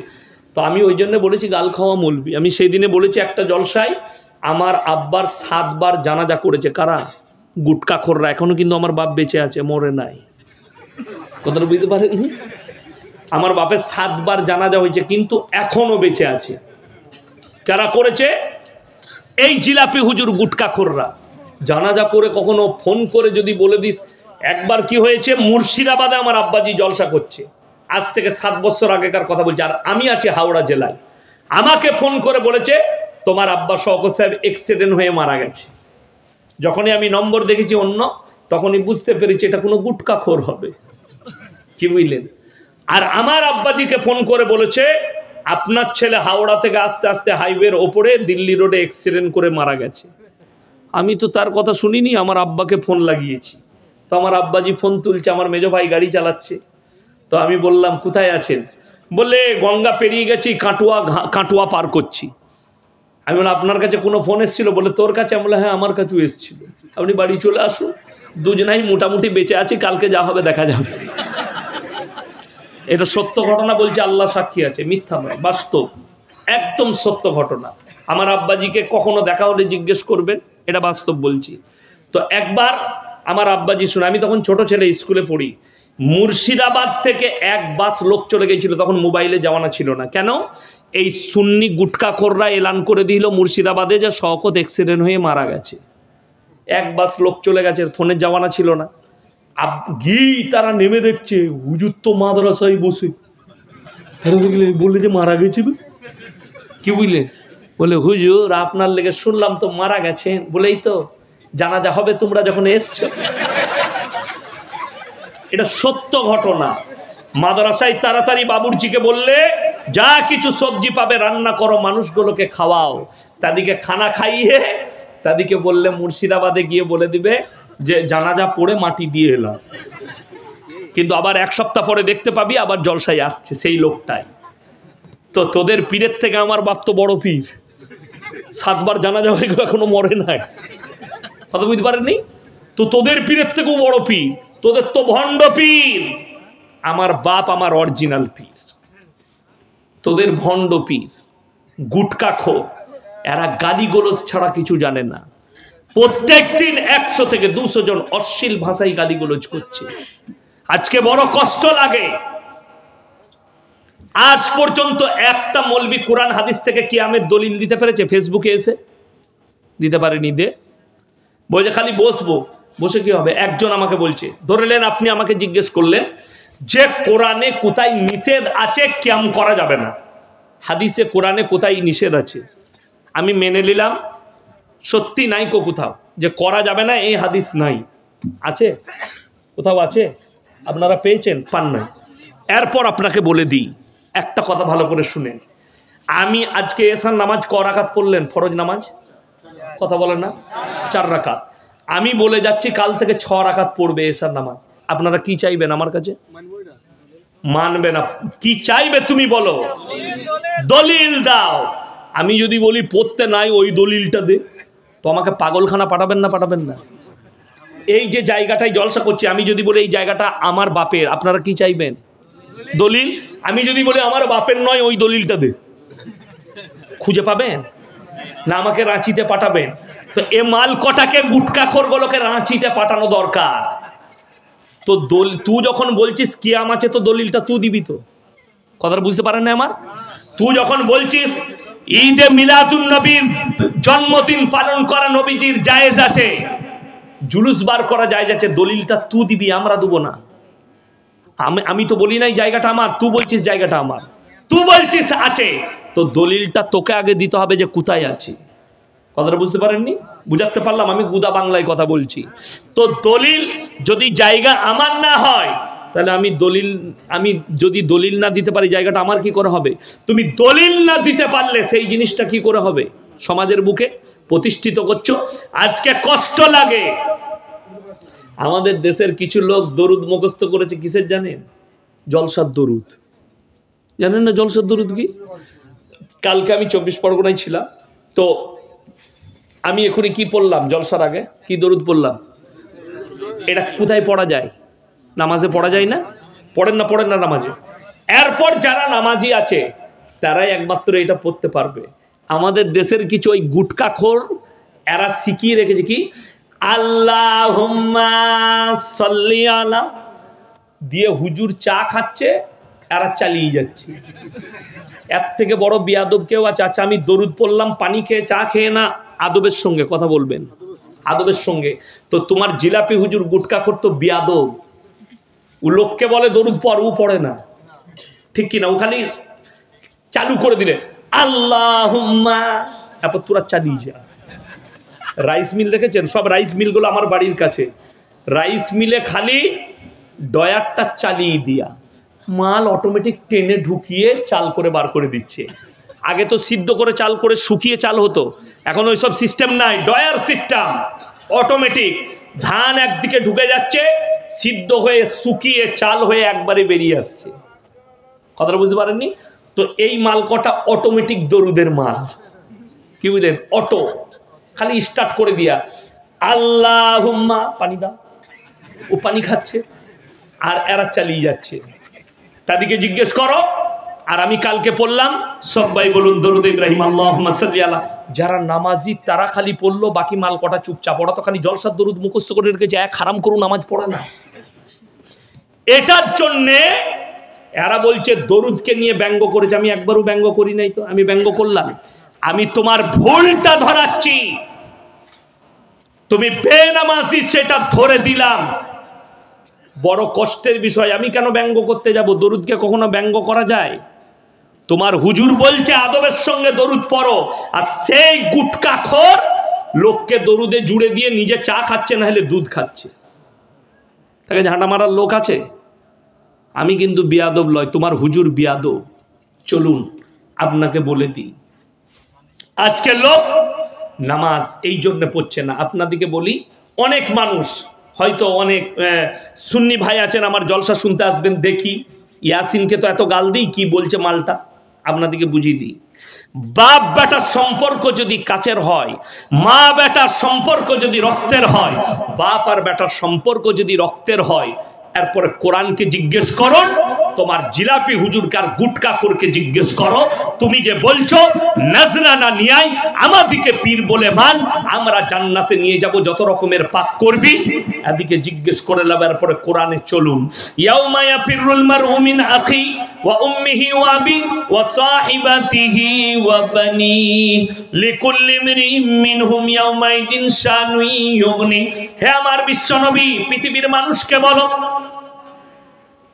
তো আমি ওই জন্য বলেছি গাল খাওয়া মৌলবি। আমি সেই দিনে বলেছি একটা জলসায় আমার আব্বার 7 বার জানাজা করেছে। কারা? গুটখাখোররা। এখনো কিন্তু আমার বাপ বেঁচে আছে, মরে নাই। কথাটা বুঝতে পারেন? আমার বাপের 7 বার জানাজা হয়েছে কিন্তু এখনো বেঁচে আছে। কারা করেছে? এই জিলাপি হুজুর গুটখাখোররা। জানাজা করে কখনো ফোন করে যদি বলে দিস, একবার কি হয়েছে, মুর্শিদাবাদে আমার আব্বাজি জলসা করছে, আজ থেকে 7 বছর আগেকার কথা বলছি, আর আমি আছি হাওড়া জেলায়। আমাকে ফোন করে বলেছে তোমার আব্বা শওকত সাহেব অ্যাক্সিডেন্ট হয়ে মারা গেছে। যখনই আমি নম্বর দেখেছি অন্য, তখনই বুঝতে পেরেছি এটা কোনো গুটখাখোর হবে, কি বুঝলেন? আর আমার আব্বাজিকে ফোন করে বলেছে আপনার ছেলে হাওড়া থেকে আস্তে আস্তে হাইওয়ের ওপরে দিল্লি রোডে অ্যাক্সিডেন্ট করে মারা গেছে। আমি তো তার কথা শুনিনি, আমার আব্বাকে ফোন লাগিয়েছি। তো আমার আব্বাজি ফোন তুলছে, আমার মেজো ভাই গাড়ি চালাচ্ছে। তো আমি বললাম কোথায় আছেন? বলে গঙ্গা পেরিয়ে গেছি, কাটুয়া পার করছি। আমি বললাম আপনার কাছে কোনো ফোন এসেছিল? বলে তোর কাছে। আমি বললাম হ্যাঁ আমার কাছেও এসেছিল। আপনি বাড়ি চলে আসুন, দুজনাই মোটামুটি বেঁচে আছি, কালকে যা হবে দেখা যাবে। এটা সত্য ঘটনা বলছে, আল্লাহ সাক্ষী আছে, মিথ্যা নয়, বাস্তব, একদম সত্য ঘটনা। আমার আব্বাজিকে কখনো দেখা হলে জিজ্ঞেস করবেন, এটা বাস্তব বলছি। তো একবার আমার আব্বাজি শুনে, আমি তখন ছোট ছেলে, স্কুলে পড়ি, মুর্শিদাবাদ থেকে এক বাস লোক চলে গেছিল। তখন মোবাইলে জামানা ছিল না। কেন? এই সুন্নি গুটখাখোররা এলান করে দিল মুর্শিদাবাদে যে শওকত অ্যাক্সিডেন্ট হয়ে মারা গেছে। এক বাস লোক চলে গেছে, ফোনের জামানা ছিল না। গিয়ে তারা নেমে দেখছে হুজুর তো মাদ্রাসায় বসে, বললে যে মারা গেছে। কি বুঝলেন? বলে হুজুর আপনার লেগে শুনলাম তো মারা গেছেন। বলেই তো জানাজা হবে তোমরা যখন এসছো। এটা সত্য ঘটনা। মাদ্রাসায় তাড়াতাড়ি বাবুর্চিকে বললে যা কিছু সবজি পাবে রান্না করো, মানুষগুলোকে খাওয়াও। তাদেরকে খানা খাইয়ে তাদেরকে বললে মুর্শিদাবাদে গিয়ে বলে দিবে যে জানাজা পড়ে মাটি দিয়ে এলাম, কিন্তু আবার এক সপ্তাহ পরে দেখতে পাবি আবার জলসায় আসছে সেই লোকটাই। তো তোদের পীরের থেকে আমার বাপ তো বড় পীর, 7 বার জানাজা হয়ে গেল এখনো মরে নাই, কথা বুঝতে পারেননি? তো তোদের পীরের থেকেও বড় পীর, তোদের তো ভণ্ড পীর। আমার বাপ আমার অরিজিনাল পীর, তোদের ভণ্ড পীর গুটকা খোর, এরা গালিগোলজ ছাড়া কিছু জানে না। প্রত্যেক দিন 100 থেকে 200 জন অশ্লীল ভাষায় গালিগোলজ করছে। আজকে বড় কষ্ট লাগে, আজ পর্যন্ত একটা মৌলবি কোরআন হাদিস থেকে কিয়ামের দলিল দিতে পেরেছে? ফেসবুকে এসে দিতে পারেনি। দে বলছে খালি বসবো, বসে কি হবে? একজন আমাকে বলছে, ধরলেন আপনি আমাকে জিজ্ঞেস করলেন যে কোরআনে কোথায় নিষেধ আছে কিয়াম করা যাবে না, হাদিসে কোরআনে কোথায় নিষেধ আছে? আমি মেনে নিলাম সত্যি নাই কোথাও যে করা যাবে না, এই হাদিস নাই। আছে কোথাও? আছে? আপনারা পেয়েছেন? পান নাই। এরপর আপনাকে বলে দিই একটা কথা ভালো করে শুনেন। আমি আজকে এসার নামাজ ক রাকাত পড়লেন? ফরজ নামাজ কথা বলেন না, 4 রাকাত। আমি বলে যাচ্ছি কাল থেকে 6 রাকাত পড়বে এসার নামাজ। আপনারা কি চাইবেন আমার কাছে? মানবে না। কি চাইবে তুমি বলো? দলিল দাও। আমি যদি বলি পড়তে নাই, ওই দলিলটা দে, তো আমাকে পাগলখানা পাঠাবেন না? পাঠাবেন না? এই যে জায়গাটায় জলসা করছি, আমি যদি বলি এই জায়গাটা আমার বাপের, আপনারা কি চাইবেন? দলিল। আমি যদি বলি আমার বাপের নয়, ওই দলিলটা দে, খুঁজে পাবেন না? আমাকে রাঁচিতে পাঠাবেন। তো এ মাল কটাকে গুটকাখোরগুলোকে রাঁচিতে পাঠানো দরকার। তো তুই যখন বলছিস কিয়াম আছে, তো দলিলটা তুই দিবি। তো কথাটা বুঝতে পারেন না আমার? তুই যখন বলছিস ঈদে মিলাদুন নবীর জন্মদিন পালন করা নবীজির জায়েজ আছে, জুলুস বার করা জায়েজ আছে, দলিলটা তুই দিবি, আমরা দেবো না। আমি তো বলি নাই জায়গাটা আমার, তুই বলছিস জায়গাটা আমার, তুই বলছিস আছে, তো দলিলটা তোকে আগে দিতে হবে যে কোথায় আছে। কথাটা বুঝতে পারেননি? বুঝাতে পারলাম? আমি গুদা বাংলায় কথা বলছি। তো দলিল যদি জায়গা আমার না হয়, তাহলে আমি যদি দলিল না দিতে পারি, জায়গাটা আমার কি করে হবে? তুমি দলিল না দিতে পারলে সেই জিনিসটা কি করে হবে? সমাজের বুকে প্রতিষ্ঠিত করছো। আজকে কষ্ট লাগে। আমাদের দেশের কিছু লোক দরুদ মুখস্থ করেছে কিসের জানেন? জলসার দরুদ। জানেন না জলসার দরুদ কি? কালকে আমি 24 পরগনায় ছিলাম, তো আমি এখনই কি পড়লাম জলসার আগে? কি দরুদ পড়লাম? এটা কোথায় পড়া যায়? নামাজে পড়া যায় না? পড়েন না নামাজে? এরপর যারা নামাজি আছে তারাই একমাত্র এটা পড়তে পারবে। আমাদের দেশের কিছু ওই গুটকাখোর এরা শিখিয়ে রেখেছে কি আল্লাহুম্মা সাল্লি আলা দিয়ে হুজুর চা খাচ্ছে, এরা চালিয়ে যাচ্ছে। এর থেকে বড় বিয়াদব কেউ আছে? আচ্ছা আমি দরুদ পড়লাম পানি খেয়ে, চা খেয়ে না, আদবের সঙ্গে কথা বলবেন, আদবের সঙ্গে। তো তোমার জিলাপি হুজুর গুটকাখোর তো বিয়াদব, ও লোককে বলে দরুদ পড়, ও পড়ে না, ঠিক কিনা? ও খালি চালু করে দিলে আল্লাহুম্মা, তারপর তোরা চালিয়ে যা। রাইস মিল দেখেছেন? সব রাইস মিলগুলো আমার বাড়ির কাছে। রাইস মিলে খালি ডয়ারটা চালিয়ে দিয়া মাল অটোমেটিক টেনে ঢুকিয়ে চাল করে বার করে দিচ্ছে। আগে তো সিদ্ধ করে চাল করে শুকিয়ে চাল হতো, এখন ওই সব সিস্টেম নাই, ডয়ার সিস্টেম অটোমেটিক। ধান একদিকে ঢুকে যাচ্ছে, সিদ্ধ হয়ে শুকিয়ে চাল হয়ে একবারে বেরিয়ে আসছে। কথাটা বুঝতে পারেননি? তো এই মাল কটা অটোমেটিক দরুদের মাল, কি বুঝলেন? অটো, খালি স্টার্ট করে দিয়া আল্লাহুম্মা পানি দাও, ও পানি খাচ্ছে আর এরা চালিয়ে যাচ্ছে। তাদেরকে জিজ্ঞেস করো। আর আমি কালকে পড়লাম, সবাই বলুন দরুদ ইব্রাহিম আল্লাহুম্মা সাল্লি আলা। যারা নামাজি তারা খালি পড়লো, বাকি মাল কটা চুপচাপ। ওরা তো খালি জলসার দরুদ মুখস্থ করে রেখেছে, এক হারাম করু নামাজ পড়ে না। এটার জন্যে এরা বলছে দরুদকে নিয়ে ব্যঙ্গ করেছে। আমি একবারও ব্যঙ্গ করি নাই। তো আমি ব্যঙ্গ করলাম? আমি তোমার ভুলটা ধরাচ্ছি, তুমি বেনামাজি সেটা ধরে দিলাম। বড় কষ্টের বিষয়। আমি কেন ব্যঙ্গ করতে যাব? দরুদকে কখনো ব্যঙ্গ করা যায়? তোমার হুজুর বলছে আদবের সঙ্গে দরুদ পড়ো, আর সেই গুটকাখোর লোককে দরুদে জুড়ে দিয়ে নিজে চা খাচ্ছে, না হলে দুধ খাচ্ছে। তাকে ঝাঁটা মারার লোক আছে? আমি কিন্তু বিয়াদব লয়, তোমার হুজুর বিয়াদব। চলুন আপনাকে বলে দিই, আজকে লোক নামাজ এই জন্য পড়ছে না। আপনাদেরকে বলি, অনেক মানুষ হয়তো অনেক সুন্নি ভাই আছেন, আমার জলসা শুনতে আসবেন, দেখি ইয়াসিনকে তো এত গাল দিই, কি বলছে মালটা, আপনাদেরকে বুঝিয়ে দিই। বাপ বেটার সম্পর্ক যদি কাছের হয়, মা বেটার সম্পর্ক যদি রক্তের হয়, বাপ আর বেটার সম্পর্ক যদি রক্তের হয়, এরপরে কোরআনকে জিজ্ঞেস করো, তোমার জিলাপি হুজুরকে আর গুটকা করকে জিজ্ঞেস করো, তুমি যে বলছো নাজরানা নিয়াই আমাদিকে পীর বলে মান, আমরা জান্নাতে নিয়ে যাব, যত রকমের পাপ করবি এদিকে জিজ্ঞেস করে নেব। এরপরে কোরআনে চলুন, ইয়াউমা ইয়াফিরুল মারউ মিন আখি ওয়া উম্মিহি ওয়া আবি ওয়া সাহিবাতিহি ওয়া বানি লিকুল্লি ইমরিইন মিনহুম ইয়াউমাইদিন শানু ইউগনি। হে আমার বিশ্বনবী, পৃথিবীর মানুষকে বলো,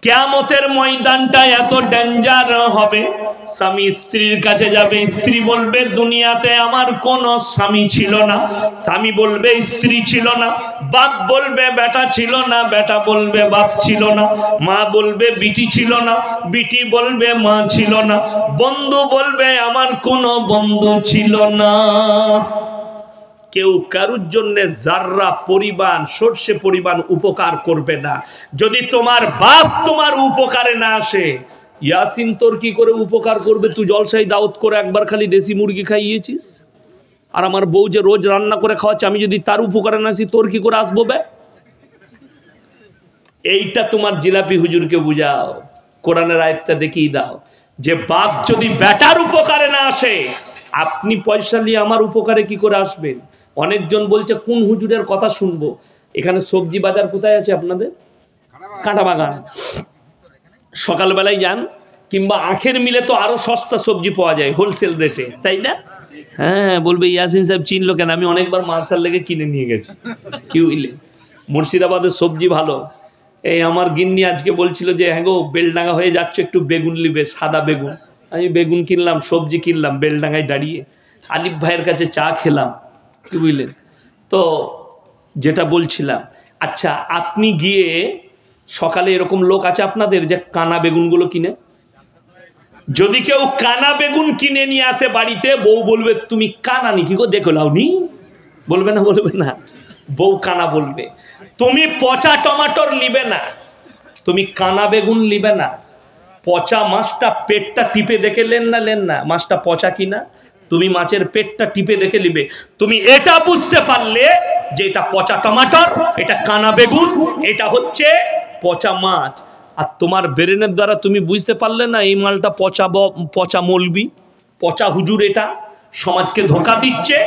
কিয়ামতের ময়দানটা এত ডেঞ্জার হবে, স্বামী স্ত্রীর কাছে যাবে, স্ত্রী বলবে দুনিয়াতে আমার কোনো স্বামী ছিল না, স্বামী বলবে স্ত্রী ছিল না, বাপ বলবে বেটা ছিল না, বেটা বলবে বাপ ছিল না, মা বলবে বিটি ছিল না, বিটি বলবে মা ছিল না, বন্ধু বলবে আমার কোনো বন্ধু ছিল না। কেউ কারুর জন্য জাররা পরিমাণ সর্ষে পরিমাণ উপকার করবে না। যদি তোমার বাপ তোমার উপকারে না আসে, ইয়াসিন তোর কি করে উপকার করবে? তুই জলসাই দাওয়াত করে একবার খালি দেশি মুরগি খাইয়েছিস, আর আমার বউ যে রোজ রান্না করে খাওয়াচ্ছে, আমি যদি তার উপকারে না আসি, তোর কি করে আসবো বে? এইটা তোমার জিলাপি হুজুরকে বুঝাও, কোরআনের আয়াতটা দেখিয়ে দাও যে বাপ যদি বেটার উপকারে না আসে, আপনি পয়সা নিয়ে আমার উপকারে কি করে আসবেন? অনেকজন বলছে কোন হুজুরের কথা শুনবো। এখানে সবজি বাজার কোথায় আছে আপনাদের? কাঁটা বাগান। সকালবেলায় যান, কিংবা আখের মিলে তো আরো সস্তা সবজি পাওয়া যায় হোলসেল রেটে, তাই না? হ্যাঁ, বলবে ইয়াসিন সাহেব চিনলো কেন? আমি অনেকবার মালসার লেগে কিনে নিয়ে গেছি। কি বুঝলে, মুর্শিদাবাদের সবজি ভালো। এই আমার গিন্নি আজকে বলছিল যে হ্যাঁ গো, বেলডাঙ্গা হয়ে যাচ্ছ, একটু বেগুন নিবে, সাদা বেগুন। আমি বেগুন কিনলাম, সবজি কিনলাম, বেলডাঙ্গায় দাঁড়িয়ে আলিফ ভাইয়ের কাছে চা খেলাম। কি বুঝলেন? তো যেটা বলছিলাম, আচ্ছা আপনি গিয়ে সকালে এরকম লোক আছে আপনাদের যে কানা বেগুনগুলো কিনে, যদি কেউ কানা বেগুন কিনে নিয়ে আসে বাড়িতে, বউ বলবে তুমি কানা নি কি গো, দেখো লাউনি, বলবে না? বলবে না? বউ কানা বলবে। তুমি পচা টমাটোর নিবে না, তুমি কানা বেগুন নিবে না। পচা মাছটা পেটটা টিপে দেখে লেন না মাছটা পচা কিনা, তুমি মাছের পেটটা টিপে দেখে নিবে। তুমি এটা বুঝতে পারলে যে এটা পচা টমাটোর, এটা কানা বেগুন, এটা হচ্ছে পচা মাছ। আর তোমার ব্রেনের দ্বারা তুমি বুঝতে পারলে না এই মালটা পচা মৌলবি, পচা হুজুর, এটা সমাজকে ধোঁকা দিচ্ছে।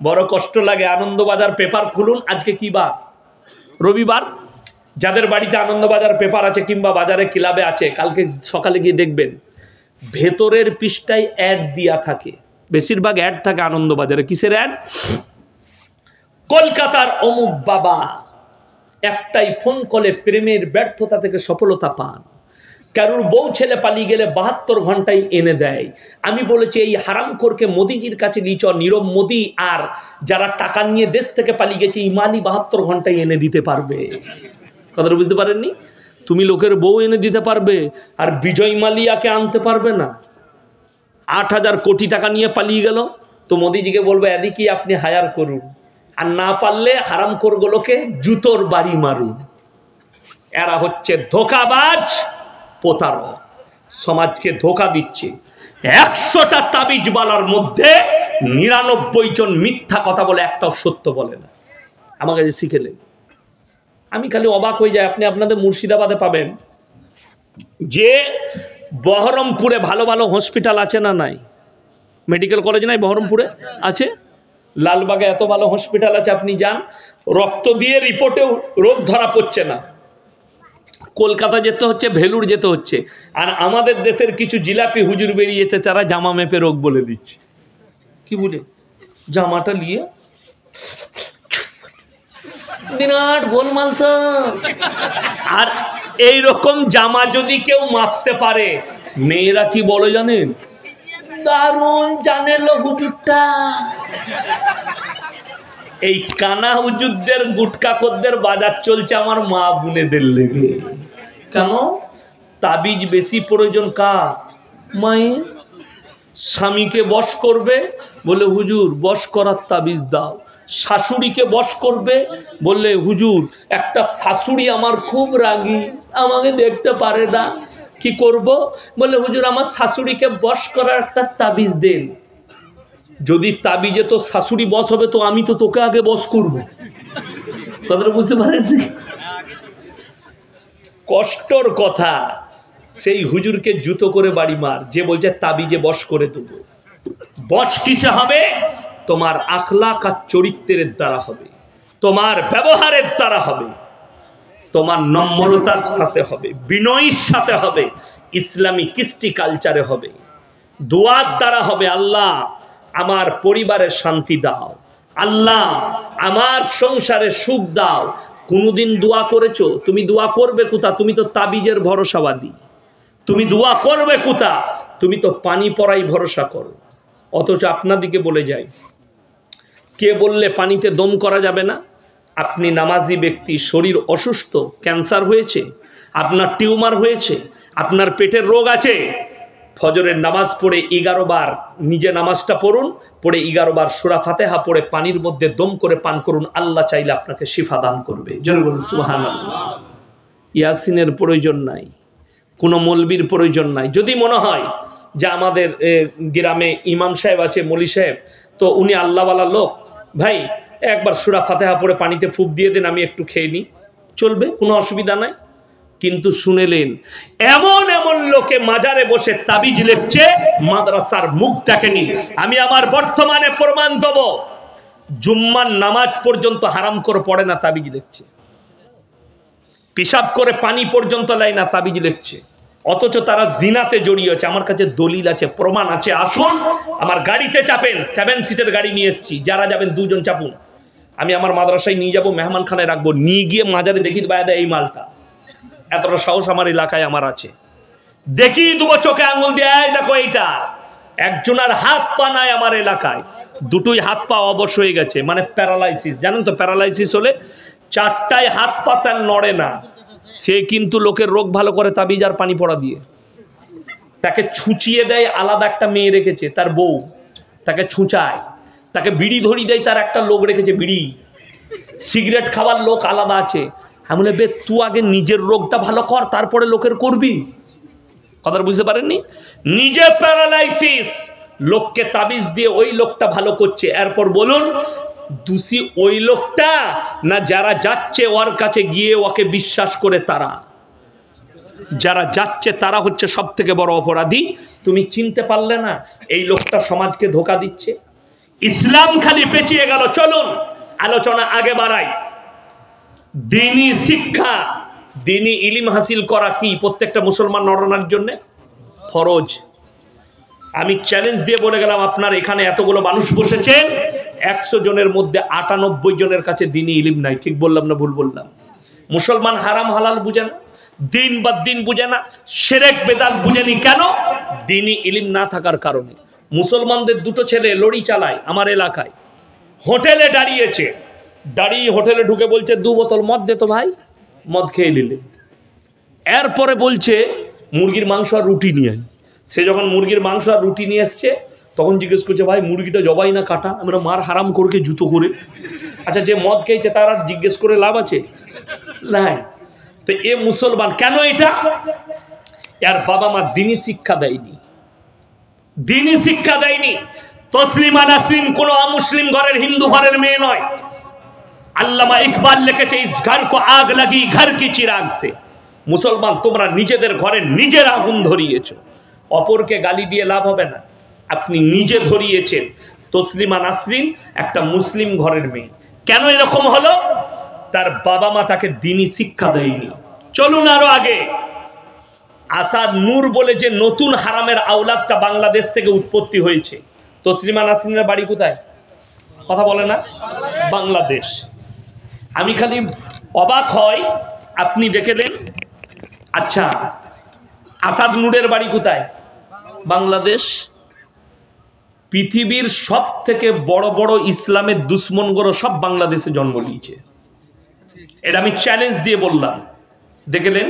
বড় কষ্ট লাগে। আনন্দবাজার পেপার খুলুন, আজকে কি বার? রবিবার। যাদের বাড়িতে আনন্দবাজার পেপার আছে কিংবা বাজারে ক্লাবে আছে, কালকে সকালে গিয়ে দেখবেন ভেতরের পৃষ্ঠায় অ্যাড দিয়া থাকে, বেশিরভাগ অ্যাড থাকে আনন্দবাজারে। কিসের অ্যাড? কলকাতার অমুক বাবা একটাই ফোন কলে প্রেমের ব্যর্থতা থেকে সফলতা পান, কারুর বউ ছেলে পালিয়ে গেলে 72 ঘন্টায় এনে দেয়। আমি বলেছি এই হারামখোরকে মোদিজির কাছে নিচ, নীরব মোদি আর যারা টাকা নিয়ে দেশ থেকে পালিয়ে গেছে, ইমানি 72 ঘন্টায় এনে দিতে পারবে। কথাটা বুঝতে পারেননি? তুমি লোকের বউ এনে দিতে পারবে, আর বিজয় মালিয়াকে আনতে পারবে না। 8,000 কোটি টাকা নিয়ে পালিয়ে গেল, তো মোদিজিকে বলবে এদিকে আপনি হায়ার করুন, আর না পারলে হারামখোরগুলোকে জুতোর বাড়ি মারুন। এরা হচ্ছে ধোঁকাবাজ, প্রতারক, সমাজকে ধোঁকা দিচ্ছে। 100টা তাবিজওয়ালার মধ্যে 99 জন মিথ্যা কথা বলে, একটাও সত্য বলে না। আমার কাছে শিখেলেন, আমি খালি অবাক হয়ে যাই। আপনি আপনাদের মুর্শিদাবাদে পাবেন যে বহরমপুরে ভালো ভালো হসপিটাল আছে না নাই? মেডিকেল কলেজ নাই বহরমপুরে? আছে। লালবাগে এত ভালো হসপিটাল আছে, আপনি যান, রক্ত দিয়ে রিপোর্টেও রোগ ধরা পড়ছে না। কলকাতা যেতে হচ্ছে, ভেলুর যেতে হচ্ছে। আর আমাদের দেশের কিছু জিলাপি হুজুর বেরিয়েছে, তারা জামা মেপে রোগ বলে দিচ্ছে। কি বলে? জামাটা নিয়ে বিরাট গোলমাল তো। আর এই রকম জামা যদি কেউ মাপতে পারে, মেয়েরা কি বলে জানেন? দারুণ জানে লো হুজুরটা। এই কানা হুজুরদের, গুটকাখোরদের বাজার চলছে আমার মা বোনেদের লেগে। কেন? তাবিজ বেশি প্রয়োজন কার? মায়ের স্বামীকে বশ করবে, বলে হুজুর বশ করার তাবিজ দাও। শাশুড়িকে বশ করবে, বললে হুজুর একটা শাশুড়ি আমার খুব রাগী, আমাকে দেখতে পারে না, কি করব? বলে হুজুর আমার শাশুড়িকে বশ করার একটা তাবিজ দেন। যদি তাবিজে তো শাশুড়ি বশ হবে, তো আমি তো তোকে আগে বশ করবো। কথাটা বুঝতে পারেন? কষ্টর কথা। সেই হুজুরকে জুতো করে বাড়ি মার, যে বলছে তাবিজে বশ করে দেবো। বশ কিসে হবে? তোমার আখলাক আর চরিত্রের দ্বারা হবে, তোমার ব্যবহারের দ্বারা হবে, তোমার নম্রতার সাথে হবে, বিনয়ের সাথে হবে, ইসলামী কৃষ্টি কালচারে হবে, দোয়ার দ্বারা হবে। আল্লাহ আমার পরিবারে শান্তি দাও, আল্লাহ আমার সংসারে সুখ দাও। কোনোদিন দোয়া করেছো? তুমি দোয়া করবে কোথা? তুমি তো তাবিজের ভরসাবাদী। তুমি দোয়া করবে কোথা? তুমি তো পানি পড়াই ভরসা করো। অথচ আপনাদিকে বলে যাই, কে বললে পানিতে দম করা যাবে না? আপনি নামাজি ব্যক্তি, শরীর অসুস্থ, ক্যান্সার হয়েছে, আপনার টিউমার হয়েছে, আপনার পেটের রোগ আছে, ফজরের নামাজ পড়ে 11 বার নিজে নামাজটা পড়ুন, পড়ে 11 বার সূরা ফাতিহা পড়ে পানির মধ্যে দম করে পান করুন। আল্লাহ চাইলে আপনাকে শিফা দান করবে। জোরে বলুন সুবহানাল্লাহ। ইয়াসিনের প্রয়োজন নাই, কোনো মৌলবীর প্রয়োজন নাই। যদি মনে হয় যে আমাদের গ্রামে ইমাম সাহেব আছে, মৌলী সাহেব, তো উনি আল্লাহওয়ালা লোক, ভাই একবার সূরা ফাতিহা পড়ে পানিতে ফুঁক দিয়ে দেন, আমি একটু খেয়ে নিই, চলবে, কোনো অসুবিধা নাই। কিন্তু শুনেলেন এমন এমন লোকে মাজারে বসে তাবিজ লিখছে, মাদ্রাসার মুখ দেখেনি। আমি আমার বর্তমানে প্রমাণ দেব, জুম্মার নামাজ পর্যন্ত হারাম করে পড়ে না, তাবিজ লিখছে। পেশাব করে পানি পর্যন্ত লাই না, তাবিজ লিখছে। অথচ তারা জিনাতে জড়িয়ে আছে। আমার কাছে দলিল আছে, প্রমাণ আছে। আসুন আমার গাড়িতে চাপেন, 7 সিটের গাড়ি নিয়ে এসেছি, যারা যাবেন 2 জন চাপুন। আমি আমার মাদ্রাসায় নিয়ে যাব, মেহমানখানায় রাখবো, নিয়ে গিয়ে মাজারে দেখি দেবো এই মালটা। এতটা সাহস আমার এলাকায় আমার আছে। দেখিয়ে দেবো চোখে আঙুল দিয়ে, দেখো এইটা। একজনের হাত পা নাই আমার এলাকায়, দুটোই হাত পা অবশ হয়ে গেছে, মানে প্যারালাইসিস। জানেন তো প্যারালাইসিস হলে 4টায় হাত পা তার নড়ে না। সে কিন্তু লোকের রোগ ভালো করে তাবিজ আর পানি পড়া দিয়ে। তাকে ছুঁচিয়ে দেয়, আলাদা একটা মেয়ে রেখেছে তার বউ, তাকে ছুঁচায়। তাকে বিড়ি ধরি দেয়, তার একটা লোক রেখেছে বিড়ি। সিগারেট খাবার লোক আলাদা আছে। আমি বলে বে তুই আগে নিজের রোগটা ভালো কর, তারপরে লোকের করবি। কথাটা বুঝতে পারেননি? নিজে প্যারালাইসিস, লোককে তাবিজ দিয়ে ওই লোকটা ভালো করছে। এরপর বলুন দোষী ওই লোকটা না যারা যাচ্ছে ওর কাছে গিয়ে ওকে বিশ্বাস করে? তারা যারা যাচ্ছে তারা হচ্ছে সব থেকে বড় অপরাধী। তুমি চিনতে পারলে না এই লোকটা সমাজকে ধোঁকা দিচ্ছে? ইসলাম খালি পেঁচিয়ে গেল। চলুন আলোচনা আগে বাড়াই। দ্বীনি শিক্ষা, দ্বীনি ইলম হাসিল করা কি প্রত্যেকটা মুসলমান নরনারীর জন্য ফরজ। আমি চ্যালেঞ্জ দিয়ে বলে গেলাম, আপনার এখানে এতগুলো মানুষ বসেছে, 100 জনের মধ্যে 98 জনের কাছে দ্বীনি ইলম নাই। ঠিক বললাম না ভুল বললাম? মুসলমান হারাম হালাল বুঝে না, দিন বা দিন বুঝে না, শিরক বেদাত বুঝেনি। কেন? দ্বীনি ইলম না থাকার কারণে। মুসলমানদের 2টো ছেলে লরি চালায় আমার এলাকায়, হোটেলে দাঁড়িয়েছে, দাঁড়িয়ে হোটেলে ঢুকে বলছে 2 বোতল মদ দে তো ভাই। মদ খেয়ে নিলে, এরপরে বলছে মুরগির মাংস আর রুটি নিয়ে আয়। সে যখন মুরগির মাংস আর রুটি নিয়ে এসছে, তখন জিজ্ঞেস করছে ভাই মুরগিটা জবাই না কাটা? আমরা মার হারাম করকে জুতো করে। আচ্ছা যে মদ খেয়েছে তার আর জিজ্ঞেস করে লাভ আছে? নাই। তো এ মুসলমান কেন? এটা এর বাবা মা দ্বীনি শিক্ষা দেয়নি, দ্বীনি শিক্ষা দেয়নি। তসলিমা নাসরিন কোন অমুসলিম ঘরের, হিন্দু ঘরের মেয়ে নয়। আল্লামা ইকবাল লিখেছে ইস ঘর কো আগ লাগি ঘর কি চিরাগ সে। মুসলমান তোমরা নিজেদের ঘরে নিজের আগুন ধরিয়েছো, অপরকে গালি দিয়ে লাভ হবে না। আপনি নিজে ধরিয়েছেন। তসলিমা নাসরিন একটা মুসলিম ঘরের মেয়ে। কেন এরকম হলো? তার বাবা মা তাকে দ্বীনি শিক্ষা দেয়নি। চলুন আরো আগে। আসাদ নূর বলে যে নতুন হারামের আওলাদটা বাংলাদেশ থেকে উৎপত্তি হয়েছে। তসলিমা নাসরিনের বাড়ি কোথায়? কথা বলে না? বাংলাদেশ। আমি খালি অবাক হয়, আপনি দেখলেন। আচ্ছা আসাদ নূরের বাড়ি কোথায়? বাংলাদেশ। পৃথিবীর সব থেকে বড় বড় ইসলামের দুশ্মনগুলো সব বাংলাদেশে জন্ম নিয়েছে। এটা আমি চ্যালেঞ্জ দিয়ে বললাম। দেখলেন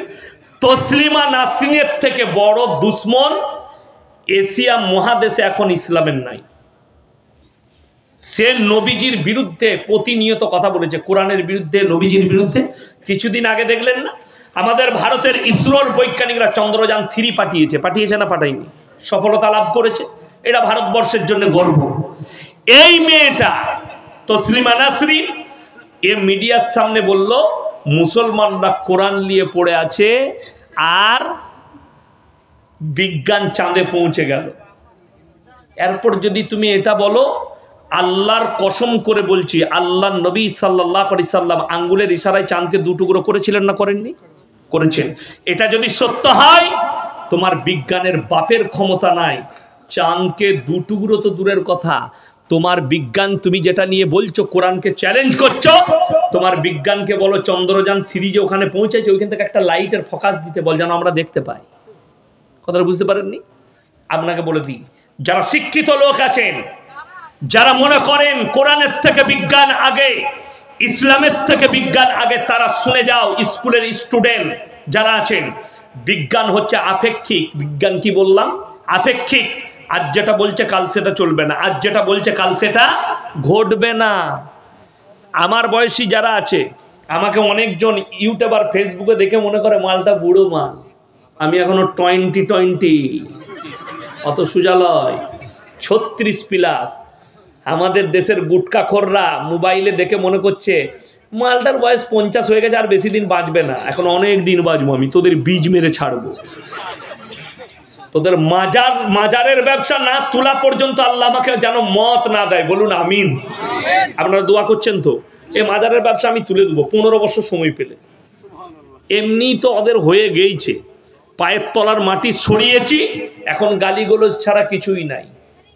তসলিমা নাসরিনের থেকে বড় দুশ্মন এশিয়া মহাদেশে এখন ইসলামের নাই। সে নবীজির বিরুদ্ধে প্রতিনিয়ত কথা বলেছে, কোরআনের বিরুদ্ধে, নবীজির বিরুদ্ধে। কিছুদিন আগে দেখলেন না আমাদের ভারতের ইসরোর বৈজ্ঞানিকরা চন্দ্রযান 3 পাঠিয়েছে না পাঠায়নি? সফলতা লাভ করেছে। এটা ভারতবর্ষের জন্য গর্ব। এই মেয়েটা তসলিমা নাসরিন এ মিডিয়ার সামনে বলল মুসলমানরা কোরআন নিয়ে পড়ে আছে আর বিজ্ঞান চাঁদে পৌঁছে গেল। এরপর যদি তুমি এটা বলো, আল্লাহর কসম করে বলছি, আল্লাহ নবী সাল্লাল্লাহু আলাইহি সাল্লাম আঙ্গুলের ইশারায় চাঁদকে 2 টুকরো করেছিলেন না করেননি? করেছেন। এটা যদি সত্য হয়, তোমার বিজ্ঞানের বাপের ক্ষমতা নাই। চাঁদকে 2 টুকরো তো দূরের কথা, তোমার বিজ্ঞান তুমি যেটা নিয়ে বলছো, কোরআনকে চ্যালেঞ্জ করছো, তোমার বিজ্ঞানকে বলো চন্দ্রযান 3 যে ওখানে পৌঁছেছে, ওইখান থেকে একটা লাইটের ফোকাস দিতে বল, যেন আমরা দেখতে পাই। কথাটা বুঝতে পারেননি? আপনাকে বলে দিই, যারা শিক্ষিত লোক আছেন, যারা মনে করেন কোরআনের থেকে বিজ্ঞান আগে, ইসলামের থেকে বিজ্ঞান আগে, তারা শুনে যাও। স্কুলের স্টুডেন্ট যারা আছেন, বিজ্ঞান হচ্ছে আপেক্ষিক। বিজ্ঞান কি বললাম? আপেক্ষিক। আজ যেটা বলছে কাল সেটা চলবে না, আজ যেটা বলছে কাল সেটা ঘটবে না। আমার বয়সী যারা আছে, আমাকে অনেকজন ইউটিউবার ফেসবুকে দেখে মনে করে মালটা বুড়ো মাল। আমি এখনো 20 অত সুজালয় 36+। আমাদের দেশের গুটকাখোররা মোবাইলে দেখে মনে করছে মালটার বয়স 50 হয়ে গেছে, আর বেশি দিন বাঁচবে না, এখন অনেক দিন বাঁচবো, আমি তোদের বীজ মেরে ছাড়বো। তোদের মাজারের ব্যবসা না তোলা পর্যন্ত আল্লাহ আমাকে যেন মত না দেয়, বলুন আমিন। আপনারা দোয়া করছেন তো? এই মাজারের ব্যবসা আমি তুলে দেবো 15 বছর সময় পেলে। এমনি তো ওদের হয়ে গেছে, পায়ের তলার মাটি ছড়িয়েছি, এখন গালিগোলজ ছাড়া কিছুই নাই।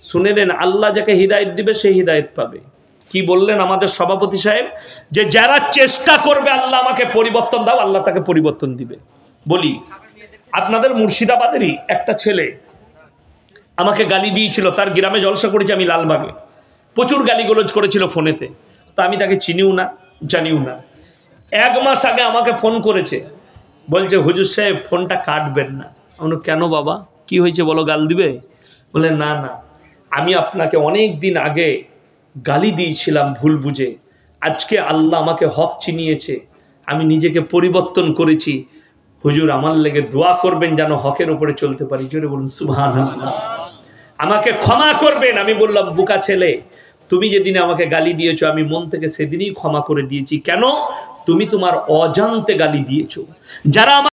শুনে নেন, আল্লাহ যাকে হিদায়েত দিবে সে হিদায়েত পাবে। কি বললেন আমাদের সভাপতি সাহেব? যে যারা চেষ্টা করবে আল্লাহ আমাকে পরিবর্তন দাও, আল্লাহ তাকে পরিবর্তন দিবে। বলি, আপনাদের মুর্শিদাবাদেরই একটা ছেলে আমাকে গালি দিয়েছিল, তার গ্রামে জলসা করেছি আমি লালবাগে, প্রচুর গালিগোলজ করেছিল ফোনেতে। তো আমি তাকে চিনিও না, জানিও না। 1 মাস আগে আমাকে ফোন করেছে, বলছে হুজুর সাহেব ফোনটা কাটবেন না। আমি কেন বাবা, কি হয়েছে বলো, গাল দিবে? বলে না না, আমি আপনাকে অনেক দিন আগে গালি দিয়েছিলাম ভুল বুঝে, আজকে আল্লাহ আমাকে হক চিনিয়েছে, আমি নিজেকে পরিবর্তন করেছি, হুজুর আমার লেগে দোয়া করবেন যেন হকের উপরে চলতে পারি। জোরে বলুন সুবহানাল্লাহ। আমাকে ক্ষমা করবেন। আমি বললাম বোকা ছেলে, তুমি যেদিনে আমাকে গালি দিয়েছো আমি মন থেকে সেদিনই ক্ষমা করে দিয়েছি। কেন? তুমি তোমার অজান্তে গালি দিয়েছো। যারা